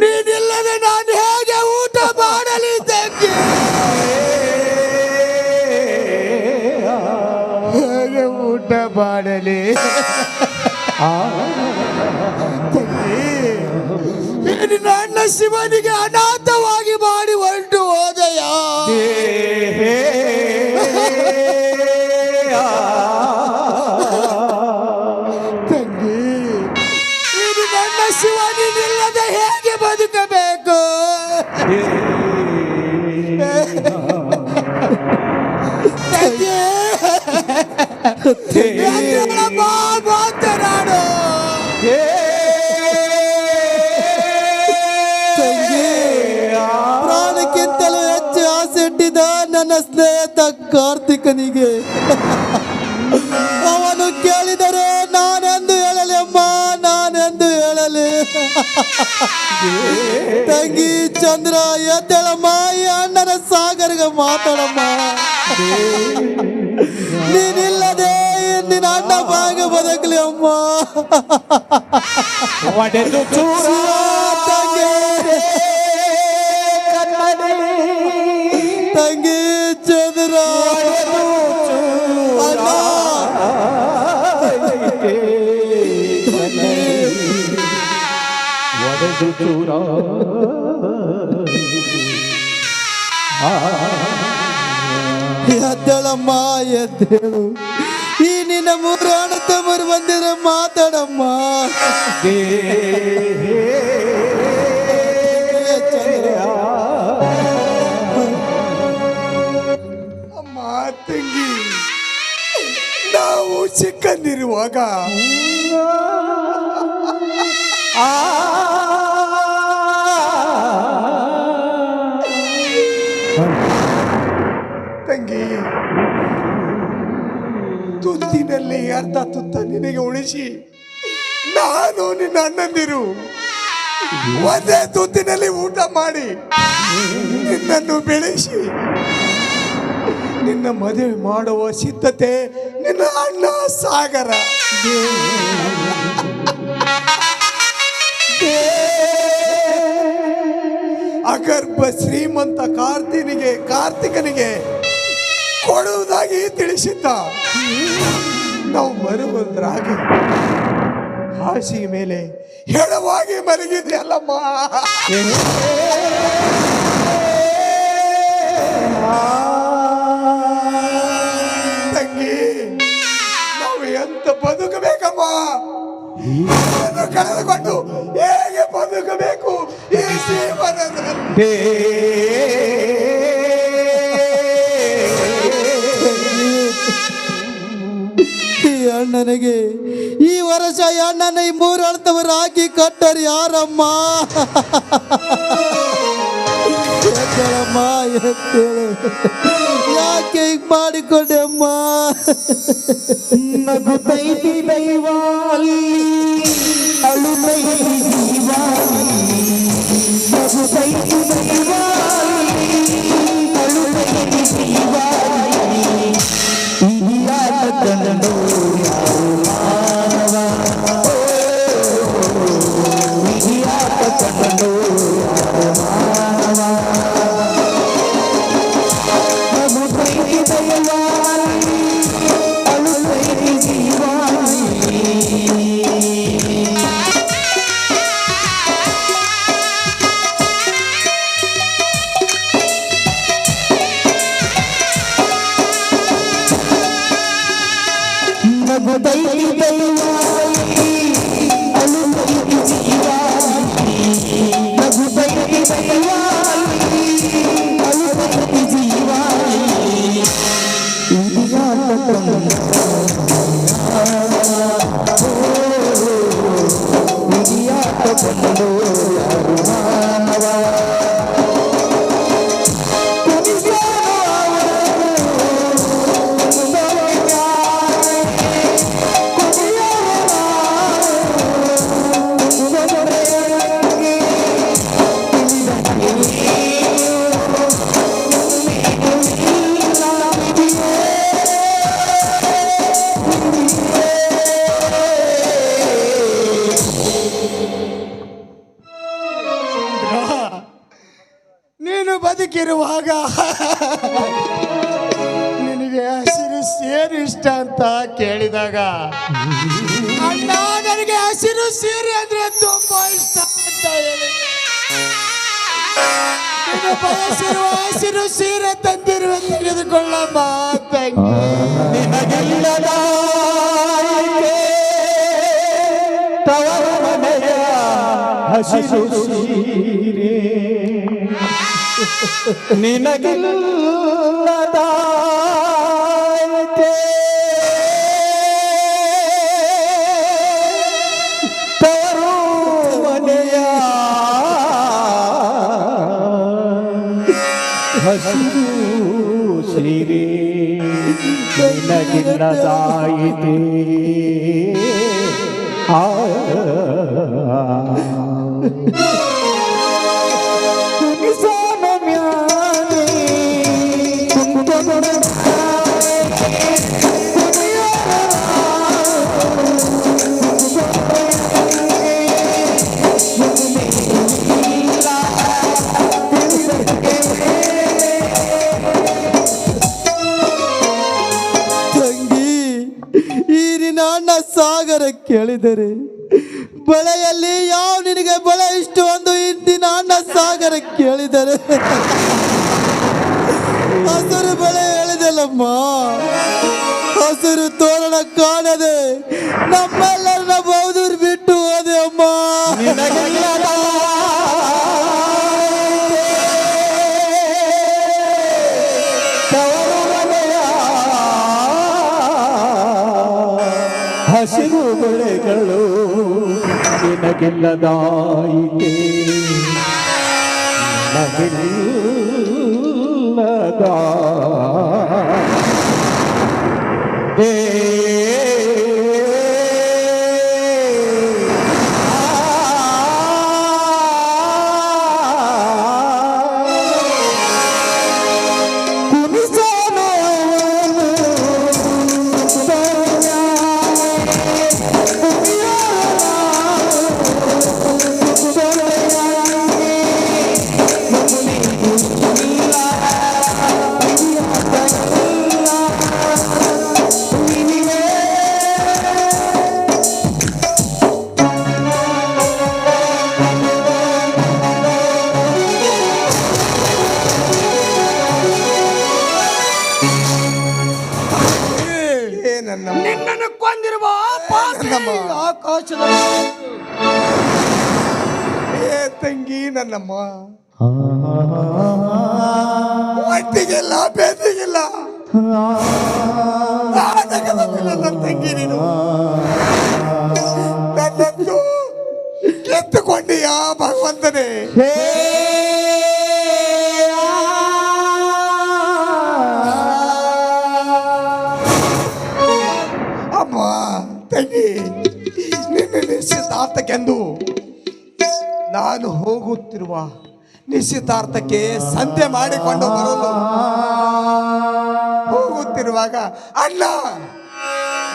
ನೀನಿಲ್ಲದೆ ನಾನು ಹೇಗೆ ಊಟ ಮಾಡಲಿ ತಂಗಿ? ಹೇಗೆ ಊಟ ಮಾಡಲಿ ತಂಗಿ? ನಿನ್ನ ಅಣ್ಣ ಶಿವನಿಗೆ ಅನಾಥವಾಗಿ ಮಾಡಿ ಹೊರಟು ಹೋದಯ. ತಂಗಿ, ನಿನ್ನ ಅಣ್ಣ ಶಿವನಿಲ್ಲದೆ ಹೇಗೆ ಬದುಕಬೇಕು? ಮಾತನಾಡು. ಪ್ರಾಣಕ್ಕಿಂತಲೂ ಹೆಚ್ಚು ಆಸೆ ಇಟ್ಟಿದ್ದ ನನ್ನ ಸ್ನೇಹಿತ ಕಾರ್ತಿಕನಿಗೆ ಅವನು ಕೇಳಿದರೆ ನಾನೆಂದು ಹೇಳಲಿ ಅಮ್ಮ, ನಾನೆಂದು ಹೇಳಲಿ. ತಂಗಿ ಚಂದ್ರ ಎದ್ದೇಳಮ್ಮ, ಈ ಅಣ್ಣನ ಸಾಗರಿಗೆ ಮಾತಾಡಮ್ಮ. ನೀನಿಲ್ಲದೆ ನಿನ್ನ ಅಣ್ಣ ಭಾಗ ಬದುಕಲಿ ಅಮ್ಮ. ಒಡೆದು ಚೂರ ತಂಗಿ ತಂಗಿ ಚಂದ್ರ ಅಣ್ಣ. ಒಡೆದು ಚೂರ ಎದ್ದೇಳಮ್ಮ, ಎದ್ದೇಳು. ಈ ನಿನ್ನ ಮೂರು ಅಣ್ಣ ತಮ್ಮರು ಬಂದಿರೋ ಮಾತಾಡಮ್ಮ. ಅಮ್ಮ ತಂಗಿ, ನಾವು ಚಿಕ್ಕಂದಿರುವಾಗ ತಂಗಿ, ತುತ್ತಿನಲ್ಲಿ ಅರ್ಧ ತುತ್ತ ನಿನಗೆ ಉಳಿಸಿ ನಾನು ನಿನ್ನ ಅಣ್ಣಂದಿರು ಒಂದೇ ತುತ್ತಿನಲ್ಲಿ ಊಟ ಮಾಡಿ ನಿನ್ನನ್ನು ಬೆಳೆಸಿ ನಿನ್ನ ಮದುವೆ ಮಾಡುವ ಸಿದ್ಧತೆ ನಿನ್ನ ಅಣ್ಣ ಸಾಗರ. ಅಗರ್ಭ ಶ್ರೀಮಂತ ಕಾರ್ತಿಕನಿಗೆ ಕೊಡುವುದಾಗಿ ತಿಳಿಸಿದ್ದ. ನಾವು ಮರುಗುದ್ರಾಗಿ ಹಾಸಿಗೆ ಮೇಲೆ ಹೆಣವಾಗಿ ಮಲಗಿದ್ಯಲ್ಲಮ್ಮ. ತಂಗಿ, ನಾವು ಎಂತ ಬದುಕಬೇಕಮ್ಮ? ಇದನ್ನು ಕಳೆದುಕೊಂಡು ಹೇಗೆ ಬದುಕಬೇಕು ಈ ಜೀವನದಲ್ಲಿ? ಈ ಅಣ್ಣನಿಗೆ ಈ ವರ್ಷ ಈ ಅಣ್ಣನ ಈ ಮೂರು ಅಳ್ತವರು ಹಾಕಿ ಕಟ್ಟರು ಯಾರಮ್ಮ? ಎದ್ದೇಳಮ್ಮ, ಎದ್ದೇಳು. ಯಾಕೆ ಹೀಗೆ ಮಾಡಿಕೊಂಡೆ ಅಮ್ಮ? ನಗುತ್ತೈತಿ ದೈವ ಅಲ್ಲಿ ಅಳುತ್ತೈತಿ ಜೀವ, ನಗುತ್ತೈತಿ ದೈವ ಅಲ್ಲಿ ಅಳುತ್ತೈತಿ ಜೀವ. ಈ ಆಟ ಕಂಡು ಯಾರು ಮಾನವ ನೀನು ಬದುಕಿರುವಾಗ ನಿನಗೆ ಹಸಿರು ಸೇರು ಇಷ್ಟ ಅಂತ ಕೇಳಿದಾಗ ಅಣ್ಣ ನನಗೆ ಹಸಿರು ಸೀರೆ ಅಂದ್ರೆ ತುಂಬಾ ಇಷ್ಟ ಅಂತ ಹೇಳಿದೆ. ನೀನು ಬಯಸಿರುವ ಹಸಿರು ಸೀರೆ ತಂದಿರುವ ತೆಗೆದುಕೊಳ್ಳಮ್ಮ ತಂಗಿ. ನಿನಗಿಲ್ಲದ ತವರ ಮನೆಯ ಹಸಿರು ಸೀರೆ ನಿನಗಿಲ್ಲದ ತವರು ಮನೆಯ ಹಸಿರು ಸೀರೆ ನಿನಗಿಲ್ಲದಾಯಿತೆ ಸಾಗರ ಕೇಳಿದರೆ ಬಳೆಯಲ್ಲಿ ಯಾವ ನಿನಗೆ ಬಳೆ ಇಷ್ಟು ಒಂದು ಇಂದಿನ ಅಣ್ಣ ಸಾಗರ ಕೇಳಿದರೆ ಹಸಿರು ಬಳೆ ಹೇಳಿದೆಲ್ಲಮ್ಮ. ಹಸಿರು ತೋರಣ ಕಾಣದೆ ನಮ್ಮೆಲ್ಲರನ್ನ ಬೌದ್ಧರು ಬಿಟ್ಟು ಹೋದೆ ಅಮ್ಮ. ಹಸಿರು ಬೆಳೆಗಳು ನಿನಗಿಲ್ಲದಾಯಿತೆ ನಿನಗಿಲ್ಲದ ನಿನ್ನನ್ನು ಕೊಂದಿರುವ ಆಕಾಶದ ಏ ತಂಗಿ ನನ್ನಮ್ಮ ಒಟ್ಟಿಗಿಲ್ಲ ಬೇದಿಗಿಲ್ಲ ನನ್ನ ತಂಗಿ ನೀನು ನನ್ನನ್ನು ಕಿತ್ತುಕೊಂಡಿಯಾ ಭಗವಂತನೇ. ಅಮ್ಮ ತಂಗಿ ನಿನ್ನ ನಿಶ್ಚಿತಾರ್ಥಕ್ಕೆಂದು ನಾನು ಹೋಗುತ್ತಿರುವ ನಿಶ್ಚಿತಾರ್ಥಕ್ಕೆ ಸಂತೆ ಮಾಡಿಕೊಂಡು ಬರಲು ಹೋಗುತ್ತಿರುವಾಗ ಅಣ್ಣ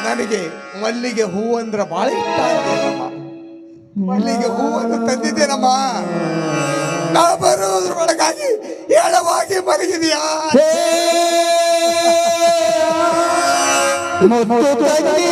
ನನಗೆ ಮಲ್ಲಿಗೆ ಹೂ ಅಂದ್ರೆ ಬಹಳ ಇಷ್ಟ ಆಯ್ತೇನಮ್ಮ. ಮಲ್ಲಿಗೆ ಹೂವನ್ನು ತಂದಿದ್ದೇನಮ್ಮ. ನಾ ಬರುವುದರೊಳಗಾಗಿ ಹೇಳವಾಗಿ ಮಲಗಿದೆಯಾ? ತಂಗಿ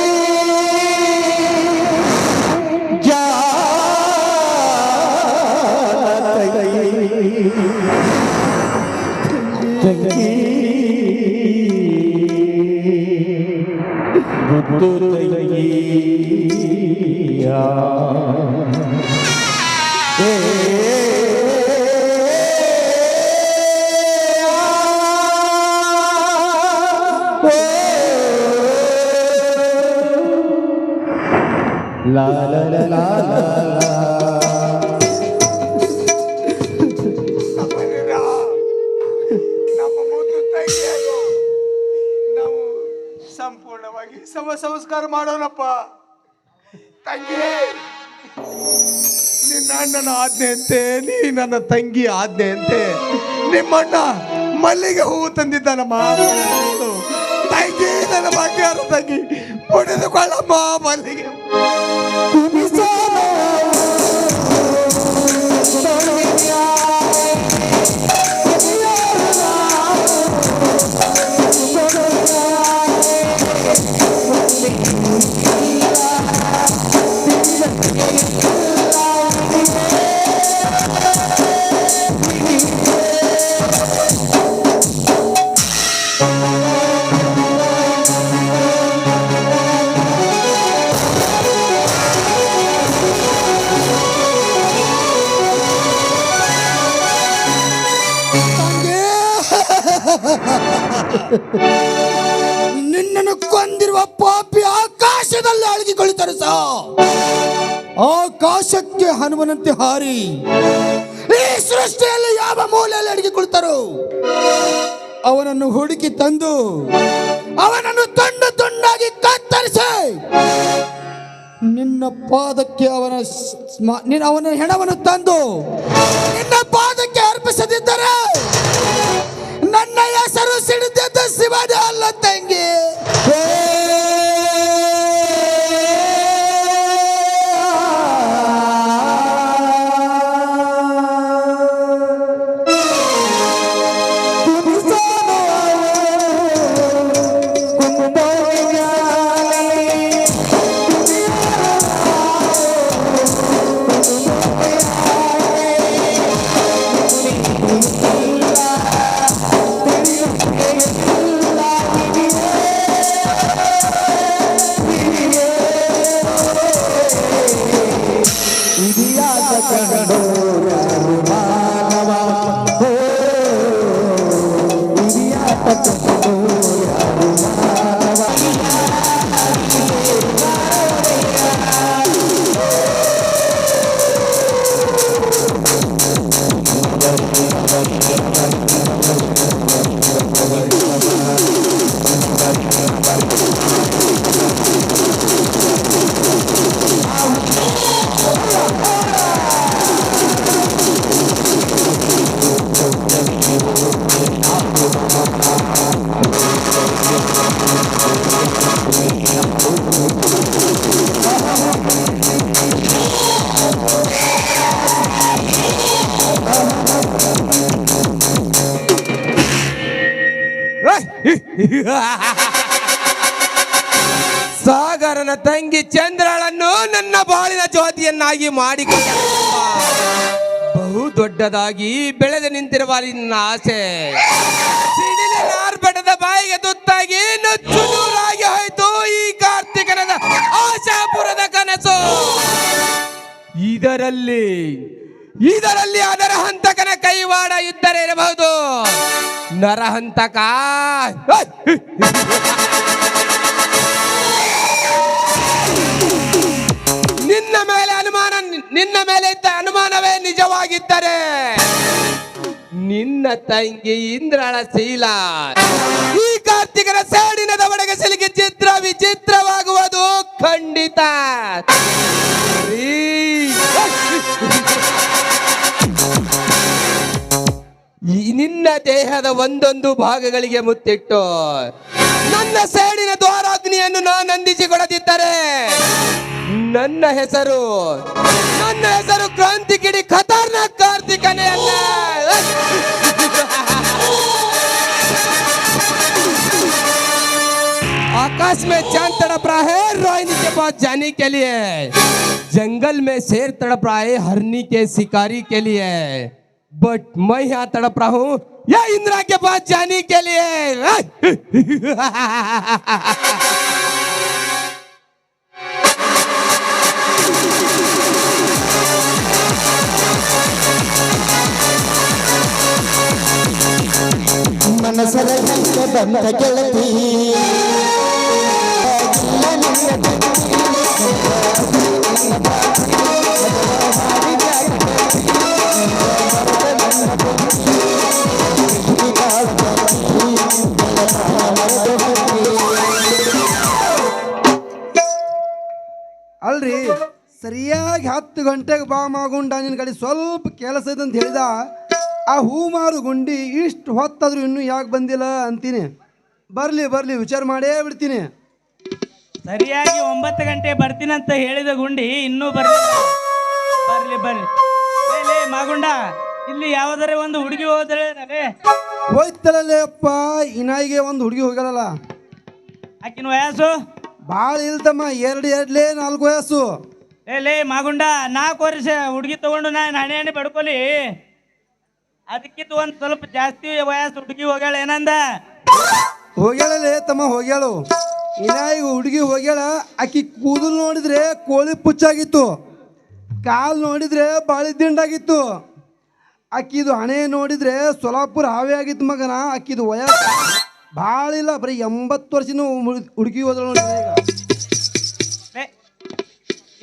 La la la la la la. ನಮ್ಮ ಮುದ್ದು ತಂಗಿಯನ್ನು ನಾವು ಸಂಪೂರ್ಣವಾಗಿ ಸಂಸ್ಕಾರ ಮಾಡೋಣಪ್ಪ. ತಂಗಿ, ನಿನ್ನ ಅಣ್ಣನ ಆಜ್ಞೆಯಂತೆ, ನೀ ನನ್ನ ತಂಗಿ ಆಜ್ಞೆಯಂತೆ ನಿಮ್ಮಣ್ಣ ಮಲ್ಲಿಗೆ ಹೂವು ತಂದಿದ್ದಾನಮ್ಮ. ತಂಗಿ, ನನ್ನ ಭಾಗ್ಯಾರ ತಂಗಿ, ಮುಡಿದುಕೊಳ್ಳಮ್ಮ ಮಲ್ಲಿಗೆ. ನಿನ್ನನ್ನು ಕೊಂದಿರುವ ಪಾಪಿ ಆಕಾಶದಲ್ಲಿ ಅಳಗಿಕೊಳ್ಳುತ್ತಾರೆ ಸಾ. ಆಕಾಶಕ್ಕೆ ಹನುಮನಂತೆ ಹಾರಿ ಈ ಸೃಷ್ಟಿಯಲ್ಲಿ ಯಾವ ಮೂಲೆಯಲ್ಲಿ ಅಡಗಿಕೊಳ್ತಾರೋ ಅವನನ್ನು ಹುಡುಕಿ ತಂದು ಅವನನ್ನು ತುಂಡು ತುಂಡಾಗಿ ಕತ್ತರಿಸಿ ನಿನ್ನ ಪಾದಕ್ಕೆ ಅವನ ಹೆಣವನ್ನು ತಂದು ನಿನ್ನ ಪಾದಕ್ಕೆ ಅರ್ಪಿಸದಿದ್ದರೆ ನನ್ನ ಹೆಸರು ಸಿಡಿದದ್ದ ಶಿವನೇ ಅಲ್ಲ ತಂಗಿ. ಸಾಗರನ ತಂಗಿ ಚಂದ್ರಳನ್ನು ನನ್ನ ಬಾಳಿನ ಜ್ಯೋತಿಯನ್ನಾಗಿ ಮಾಡಿಕೊಂಡ ಬಹು ದೊಡ್ಡದಾಗಿ ಬೆಳೆದು ನಿಂತಿರುವ ನಿನ್ನ ಆಸೆ ಸಿಡಿಲಿನ ಆರ್ಭಟದ ಬಾಯಿಗೆ ತುತ್ತಾಗಿ ನುಚ್ಚು ನೂರಾಗಿ ಹೋಯ್ತು ಈ ಕಾರ್ತಿಕನದ ಆಶಾಪುರದ ಕನಸು. ಇದರಲ್ಲಿ ಅದರ ಹಂತಕನ ಕೈವಾಡ ಇದ್ದರೆ ಇರಬಹುದು. ನರಹಂತಕ ನಿನ್ನ ಮೇಲೆ ಇದ್ದ ಅನುಮಾನವೇ ನಿಜವಾಗಿದ್ದರೆ ನಿನ್ನ ತಂಗಿ ಇಂದ್ರಳ ಶೀಲ ಈ ಕಾರ್ತಿಕನ ಸೇಡಿನ ದವಡೆಗೆ ಸಿಲುಕಿ ಚಿತ್ರ ವಿಚಿತ್ರವಾಗುವುದು ಖಂಡಿತ. ನಿನ್ನ ದೇಹದ ಒಂದೊಂದು ಭಾಗಗಳಿಗೆ ಮುತ್ತಿಟ್ಟು ನನ್ನ ಸೇಡಿನ ದ್ವಾರಾಗ್ನಿಯನ್ನು ನಾನು ನಂದಿಸಿಕೊಡದಿದ್ದರೆ ನನ್ನ ಹೆಸರು ಕ್ರಾಂತಿ ಕಿಡಿ ಖತರ್ನಾಕ್ ಕಾರ್ತಿಕನೇ ಅಲ್ಲ. आकाश में चांद तड़प रहा है रोहिणी के पास जाने के लिए, जंगल में शेर तड़प रहा है हरनी के शिकारी के लिए, बट मैं यहाँ तड़प रहा हूँ या इंद्रा के पास जाने के लिए. ಬೆಳೆದಂತ ಗೆಳತಿ ಅಲ್ರಿ ಸರಿಯಾಗಿ 10 ಗಂಟೆಗೆ ಬಾ ಮಾಗುಂಡ ನಿನ್ನ ಕಡೆ ಸ್ವಲ್ಪ ಕೆಲಸ ಇದೆ ಅಂತ ಹೇಳಿದ. ಆ ಹೂ ಮಾರು ಗುಂಡಿ ಇಷ್ಟು ಹೊತ್ತಾದ್ರೂ ಇನ್ನೂ ಯಾಕೆ ಬಂದಿಲ್ಲ ಅಂತೀನಿ. ಬರಲಿ ಬರಲಿ ವಿಚಾರ ಮಾಡೇ ಬಿಡ್ತೀನಿ. ಸರಿಯಾಗಿ 9 ಗಂಟೆ ಬರ್ತೀನಂತ ಹೇಳಿದ ಗುಂಡಿ ಇನ್ನೂ ಬರ್ಲಿ ಲೇ ಮಾಗುಂಡ, ಇಲ್ಲಿ ಯಾವುದರೆ ಒಂದು ಹುಡುಗಿ ಹೋದ್ರೆ ಹೋಯ್ತಲೇ ಅಪ್ಪ. ಈ ನಾಯಿಗೆ ಒಂದು ಹುಡುಗಿ ಹೋಗಲ್ಲ. ಆಕಿನ ವಯಸ್ಸು ಭಾಳ ಇಲ್ತಮ್ಮ, 4 ವಯಸ್ಸು. ಲೇ ಮಾಗುಂಡ, 4 ವರ್ಷ ಹುಡುಗಿ ತಗೊಂಡು ನಾನು ಹಣೆ ಬಡ್ಕೊಲಿ. ಅದಕ್ಕಿಂತ ಒಂದು ಸ್ವಲ್ಪ ಜಾಸ್ತಿ ವಯಸ್ಸು ಹುಡುಗಿ ಹೋಗ್ಯಾಳ ಏನಂದ? ಹೋಗ್ಯಾಳಲೇ ತಮ್ಮ, ಹೋಗ್ಯಾಳು. ಈ ನಾಯಿಗೆ ಹುಡುಗಿ ಹೋಗ್ಯಾಳ. ಆಕಿ ಕೂದಲು ನೋಡಿದ್ರೆ ಕೋಳಿ ಪುಚ್ಚಾಗಿತ್ತು, ಕಾಲು ನೋಡಿದ್ರೆ ಬಾಳಿ ದಿಂಡಾಗಿತ್ತು. ಆಕಿದು ಹಣೆ ನೋಡಿದ್ರೆ ಸೊಲಾಪುರ ಹಾವೇ ಆಗಿತ್ತು ಮಗನ. ಆಕಿದು ವಯಸ್ಸು ಭಾಳ ಇಲ್ಲ, ಬರೀ 80 ವರ್ಷನೂ ಹುಡುಗಿ ಹೋದಳು ನೋಡಿ.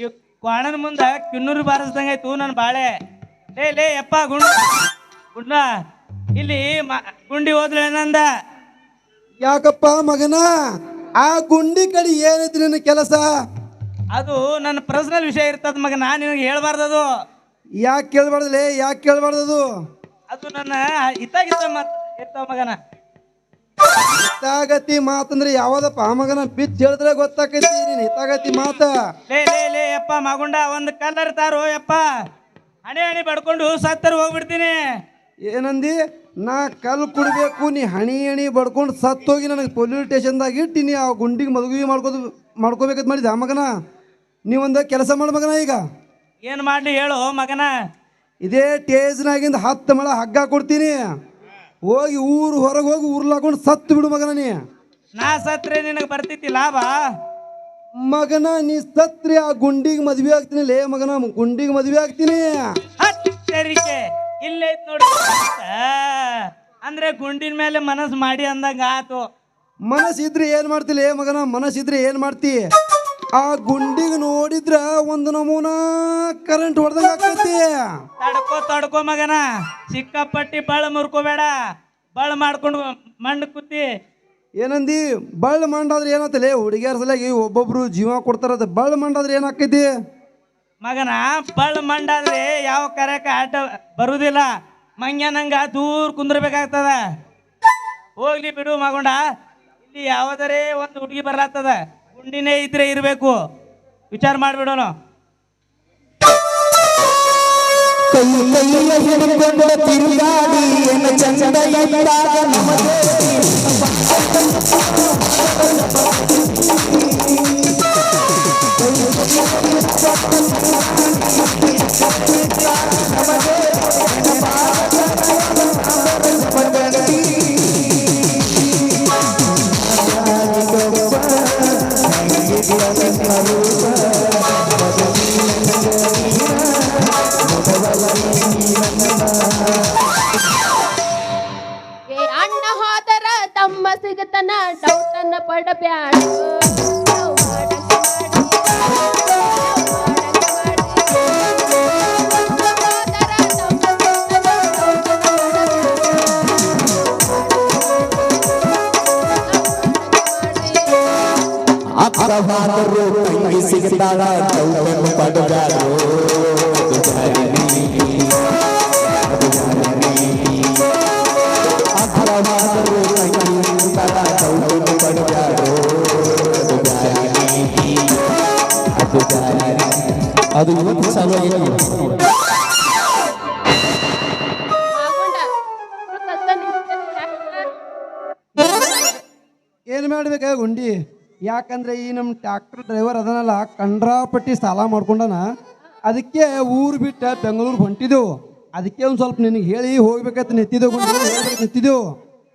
ಈಗ ಕ್ವಾಣನ ಮುಂದೆ ಕಿನ್ನೂರು ಬಾರಿಸ್ದಂಗಾಯ್ತು ನನ್ನ ಬಾಳೆ. ಲೇ ಯಪ್ಪ ಗುಂಡ ಇಲ್ಲಿ ಗುಂಡಿ ಹೋದ್ರೆ ಏನಂದ? ಯಾಕಪ್ಪ ಮಗನ, ಆ ಗುಂಡಿ ಕಡೆ ಏನೈತಿ ನಿನ್ನ ಕೆಲಸ? ಅದು ನನ್ನ ಪರ್ಸನಲ್ ವಿಷಯ ಇರ್ತದ ಮಗನ, ನಿನಗೆ ಹೇಳ್ಬಾರ್ದದು. ಯಾಕೆ ಕೇಳಬಾರ್ದಲೇ, ಯಾಕೆ ಕೇಳಬಾರ್ದದು? ಅದು ನನ್ನ ಹಿತಾಗಿತ್ತ ಮಾತು ಇರ್ತಾವ ಮಗನ. ಹಿತಾಗತಿ ಮಾತಂದ್ರೆ ಯಾವ್ದಪ್ಪ ಮಗನ? ಬಿಚ್ಚ ಹೇಳಿದ್ರೆ ಗೊತ್ತಾಕೈತಿ ನೀನು ಹಿತಾಗತಿ ಮಾತ. ಲೇ ಯಪ್ಪ ಮಗುಂಡ, ಒಂದು ಕಲ್ಲರ್ ತಾರೋ ಯಪ್ಪ, ಹಣೆ ಬಡ್ಕೊಂಡು ಸತ್ತರ್ ಹೋಗ್ಬಿಡ್ತೀನಿ. ಏನಂದಿ? ನಾ ಕಲ್ಲು ಕುಡಬೇಕು, ನೀ ಹಣಿ ಬಡ್ಕೊಂಡು ಸತ್ತೋಗಿ ನನಗೆ ಪೊಲೀಸ್ ಸ್ಟೇಷನ್ದಾಗ ಇಟ್ಟಿನಿ. ಆ ಗುಂಡಿಗೆ ಮದುವೆ ಮಾಡ್ಕೋಬೇಕಂತ ಮಾಡಿದ ಮಗನ. ನೀವೊಂದು ಕೆಲಸ ಮಾಡ ಮಗನ. ಈಗ ಏನು ಮಾಡಲಿ ಹೇಳು ಮಗನ? ಇದೇ ಟೇಜ್ನಾಗಿಂದ 10 ಮೊಳ ಹಗ್ಗ ಕೊಡ್ತೀನಿ. ಹೋಗಿ ಹೊರಗೆ ಹೋಗಿ ಉರ್ಲಾಕೊಂಡು ಸತ್ತು ಬಿಡು ಮಗನ. ನಾ ಸತ್ರೆ ನಿನಗೆ ಬರ್ತೈತಿ ಲಾಭ ಮಗನ. ನೀ ಸತ್ರಿ ಆ ಗುಂಡಿಗೆ ಮದ್ವೆ ಆಗ್ತೀನಿ ಲೇ ಮಗನ, ಗುಂಡಿಗೆ ಮದ್ವೆ ಆಗ್ತೀನಿ. ಹತ್ತರಿಕೆ ಇಲ್ಲೇ ನೋಡಿ. ಅಂದ್ರೆ ಗುಂಡಿನ ಮೇಲೆ ಮನಸ್ಸು ಮಾಡಿ ಅಂದಂಗ ಆತು. ಮನಸ್ಸಿದ್ರೆ ಏನ್ ಮಾಡ್ತಿ ಲೇ ಮಗನ? ಮನಸ್ಸಿದ್ರೆ ಏನ್ ಮಾಡ್ತಿ? ಆ ಗುಂಡಿಗೆ ನೋಡಿದ್ರ ಒಂದು ನಮೂನ ಕರೆಂಟ್ ಹೊಡೆದಂಗ ಆಗ್ತೈತಿ. ತಡ್ಕೋ ಮಗನ, ಸಿಕ್ಕಾಪಟ್ಟಿ ಬಳ್ಳ ಮುರ್ಕೋಬೇಡ. ಬಳ್ಳ ಮಾಡ್ಕೊಂಡು ಮಣ್ಣು ಕುತ್ತಿ. ಏನಂದಿ? ಬಳ್ಳ ಮಂಡಾದ್ರೆ ಏನಾಗ್ತಲೇ? ಹುಡುಗಿಯರ ಸಲಗಿ ಒಬ್ಬೊಬ್ರು ಜೀವ ಕೊಡ್ತಾರದ. ಬಳ್ಳ ಮಂಡಾದ್ರೆ ಏನಾಕೈತಿ ಮಗನ? ಬಳ್ಳ ಮಂಡಾದ್ರೆ ಯಾವ ಕರೆಕ ಆಟ ಬರುದಿಲ್ಲ. ಮಂಗ್ಯ ನಂಗ ದೂರ ಕುಂದ್ರಬೇಕಾಗ್ತದ. ಹೋಗ್ಲಿ ಬಿಡು ಮಗೊಂಡ. ಇಲ್ಲಿ ಯಾವುದರೆ ಒಂದು ಹುಡುಗಿ ಬರ್ಲಾಗ್ತದ. ಗುಂಡಿನೇ ಇದ್ರೆ ಇರಬೇಕು. ವಿಚಾರ ಮಾಡಿಬಿಡೋಣ. ಅಣ್ಣ ಹೋದರ ತಮ್ಮ ಸಿಗತನ ಡೌಟನ್ನ ಪಡಬ್ಯಾಡ. ಅಕ್ಕವಾದರು ತಂಗಿ ಸಿಗತಾಳ ಡೌಟನ್ನು ಪಡಬ್ಯಾಡೋ. ಅಕ್ಕವಾದರು ತಂಗಿ ಸಿಗತಾಳ ಡೌಟನ್ನು ಪಡಬ್ಯಾಡೋ. ಅದು ಇವತ್ತು ಸಲುವಾಗಿ ಏನು ಮಾಡ್ಬೇಕ ಗುಂಡಿ? ಯಾಕಂದ್ರೆ ಈ ನಮ್ಮ ಟ್ರ್ಯಾಕ್ಟರ್ ಡ್ರೈವರ್ ಅದನ್ನಲ್ಲ ಕಂಡ್ರಾಪಟ್ಟಿ ಸಾಲ ಮಾಡ್ಕೊಂಡನ. ಅದಕ್ಕೆ ಊರು ಬಿಟ್ಟು ಬೆಂಗಳೂರು ಹೊಂಟಿದ್ದೆವು. ಅದಕ್ಕೆ ಒಂದು ಸ್ವಲ್ಪ ನಿನಗೆ ಹೇಳಿ ಹೋಗ್ಬೇಕಂತ ನಿಂತಿದ್ದೆವು ಗುಂಡಿ, ನಿಂತಿದ್ದೆವು.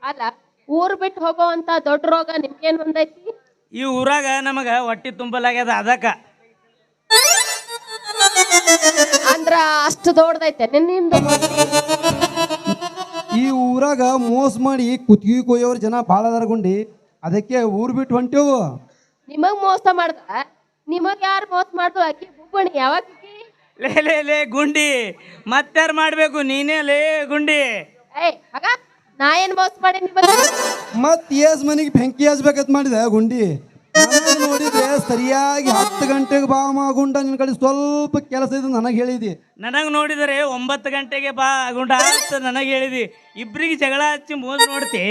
ಅಲ್ಲ, ಊರ್ ಬಿಟ್ಟು ಹೋಗೋ ಅಂತ ದೊಡ್ಡ ರೋಗ ನಿಮ್ಗೇನ್ ಬಂದೈತಿ? ಈ ಊರಾಗ ನಮಗ ಹೊಟ್ಟಿ ತುಂಬಲಾಗ್ಯದ. ಅದಕ್ಕ ಅಂದ್ರ ಅಷ್ಟು ದೊಡ್ಡದೈತೆ ನಿನ್ನಿಂದ. ಈ ಊರಾಗ ಮೋಸ ಮಾಡಿ ಕುತ್ತಿಗೆ ಕೊಯ್ಯೋರು ಜನ ಭಾಳ ಅದಾರ ಗುಂಡಿ, ಅದಕ್ಕೆ ಊರು ಬಿಟ್ಟು ಹೊಂಟೇವು. ನಿಮಗ್ ಮೋಸ ಮಾಡ್ದ? ನಿಮಗ್ ಯಾರು ಮೋಸ ಮಾಡ್ದು? ಅಕ್ಕಿ ಬುಬ್ಬಣಿ ಯಾವಾಗ ಲೇ ಗುಂಡಿ, ಮತ್ತಾರು ಮಾಡ್ಬೇಕು? ನೀನೇ ಲೇ ಗುಂಡಿ. ಏಯ್ ಆಗ ನಾ ಏನ್ ಮೋಸ ಮಾಡಿ ನಿಮಗೆ? ಮತ್ ಏಸ್ ಮನೆಗೆ ಬೆಂಕಿ ಹಚ್ಬೇಕಂತ ಮಾಡಿದೆ ಗುಂಡಿ. ನನಗ್ ನೋಡಿದ್ರೆ ಸರಿಯಾಗಿ 10 ಗಂಟೆಗೆ ಬಾ ಗುಂಡ, ನಿನ್ ಕಡೆ ಸ್ವಲ್ಪ ಕೆಲಸ ಇದೆ ನನಗೆ ಹೇಳಿದಿ. ನನಗೆ ನೋಡಿದರೆ 9 ಗಂಟೆಗೆ ಬಾ ಗುಂಡ ಅಂತ ನನಗೆ ಹೇಳಿದಿ. ಇಬ್ರಿಗೆ ಜಗಳ ಹಚ್ಚಿ ಮೋಸ ನೋಡ್ತಿ.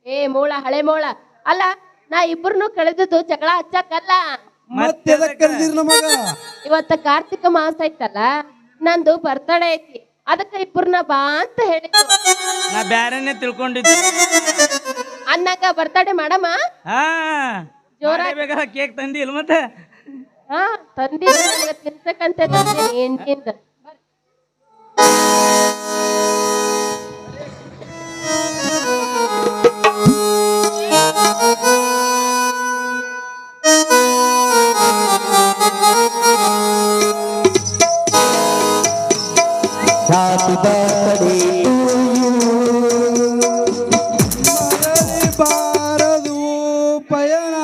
ಏ ಮೂಳ, ಹಳೆ ಮೂಳ ಅಲ್ಲ, ನಾ ಇಬ್ಬರನ್ನು ಕಳೆದದ್ದು ಜಗಳ ಹಚ್ಚಕ್ಕಲ್ಲ. ಮತ್ತೆ ಎದಕ್ ಕರೆದಿರಿ ನಮಗ? ಇವತ್ತ ಕಾರ್ತಿಕ ಮಾಸ ಐತಲ್ಲ, ನಂದು ಬರ್ತಡೇ ಐತಿ, ಅದಕ್ಕೆ ಇಬ್ಬರನ್ನ ಬಾ ಅಂತ ಹೇಳಿದ್ದು. ನಾ ಬ್ಯಾರೇನೆ ತಿಳ್ಕೊಂಡಿದ್ದೆ. ಅನ್ನಂಗ ಬರ್ತಡೇ ಮಾಡಮ್ಮ. ಹಾ ಜೋರಾಗಿ ಬೇಕಾದ ಕೇಕ್ ತಂದಿಲ್ಲ ಮತ್ತೆ? ಹಾ ತಂದಿದ್ದ ತಿನ್ಸಕ್ಕಂತ ಏನ್ಕಿಂತ Happy birthday to you. ಮರಳಿ ಬಾರದು ಪಯಣ.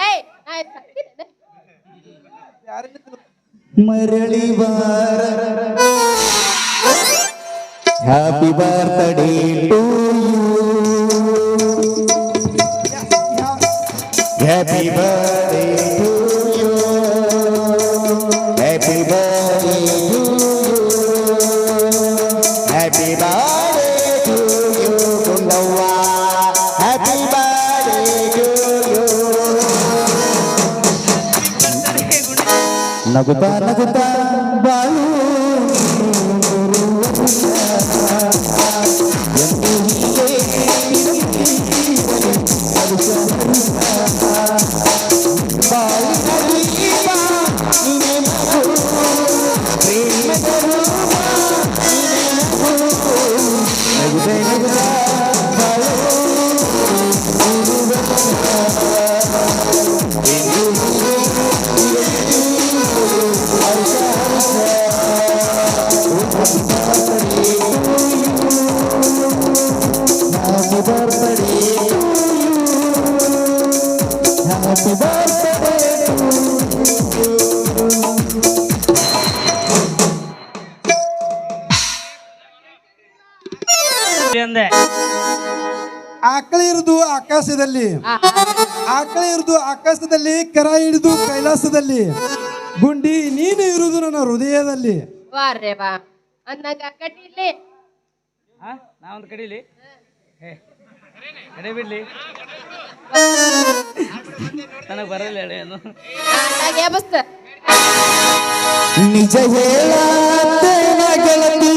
ಏಯ್ ನಾ ಏನ್ ಸತ್ತಿನೇನ? ಮರಳಿ ಬಾರ. Happy birthday to you. Happy birthday to you. Happy birthday to you. Happy birthday to you, Gundawwa. Happy birthday to you. ನಗುತ್ತಾ ನಗುತ್ತಾ ಬಾಳು ಅಂದೆ. ಆಕಳ ಇರುದು ಆಕಾಶದಲ್ಲಿ, ಆಕಳ ಇರುದು ಆಕಾಶದಲ್ಲಿ, ಕರ ಹಿಡಿದು ಕೈಲಾಸದಲ್ಲಿ, ಗುಂಡಿ ನೀನು ಇರುವುದು ನನ್ನ ಹೃದಯದಲ್ಲಿ. ವಾರ್ರೆ ಬಾ ಅನ್ನಂಗ ಕಟ್ಟಿಲಿ. ನಾ ಒಂದು ಕಡೀಲಿ, ಕಡೆ ಬಿಡ್ಲಿ, ನನಗೆ ಬರಲ್ಲ ಹೇಳಿ ಅದು. ಎಬಸ್ತ ನಿಜ ಹೇಳತೇನ ಗೆಳತಿ,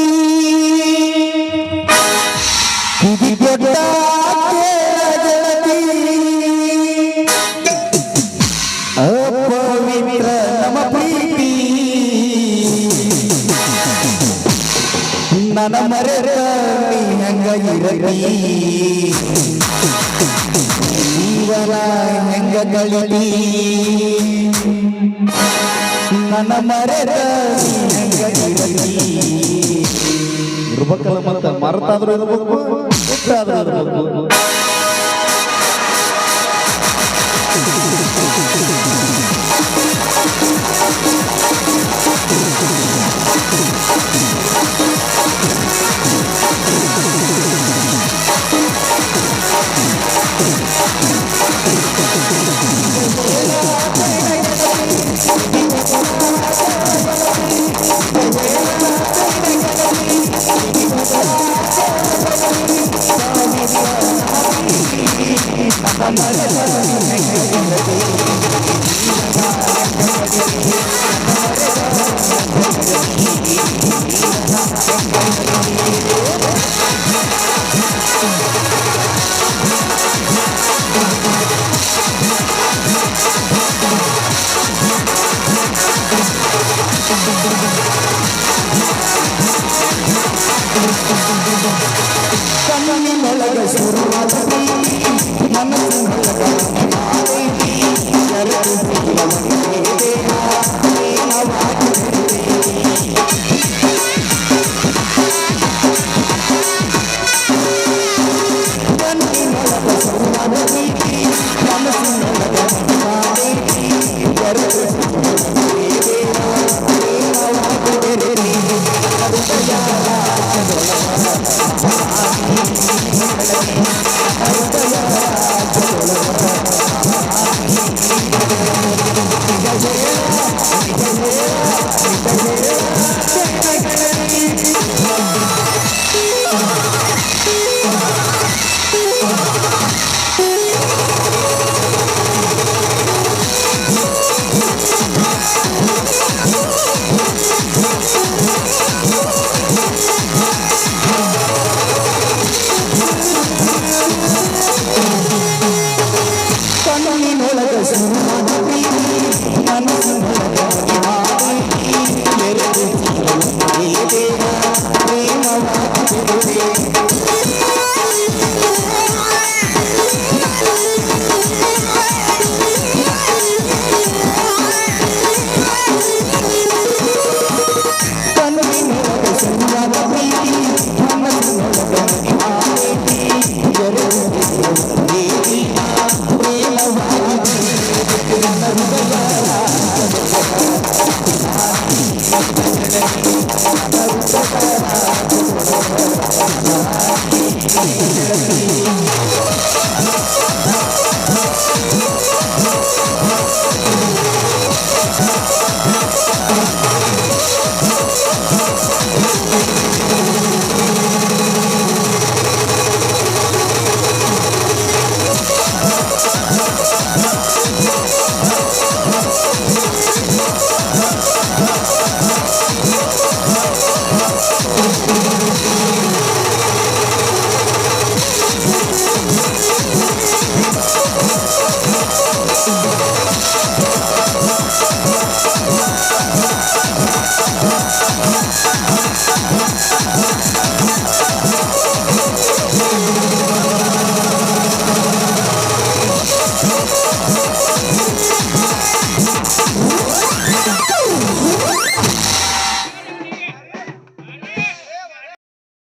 ಕಿವಿಗೊಟ್ಟ ಗೆಳತಿ, ಅಪವಿತ್ರ ನಮ್ಮ ಪ್ರೀತಿ, ನನ್ನ ಮರೆತ ನೀ ಹೆಂಗ ಇರಲಿ, ಜೀವನ ಹೆಂಗ ಗಳಿಲಿ, ನನ್ನ ಮರೆತ ನೀ ಹೆಂಗ ಇರಲಿ. ಇರ್ಬೇಕಲ್ಲ ಮತ್ತ, ಮರೆತಾದ್ರೂ ಇರ್ಬೇಕು, ಬಿಟ್ಟಾದ್ರೂ ಇರ್ಬೇಕು.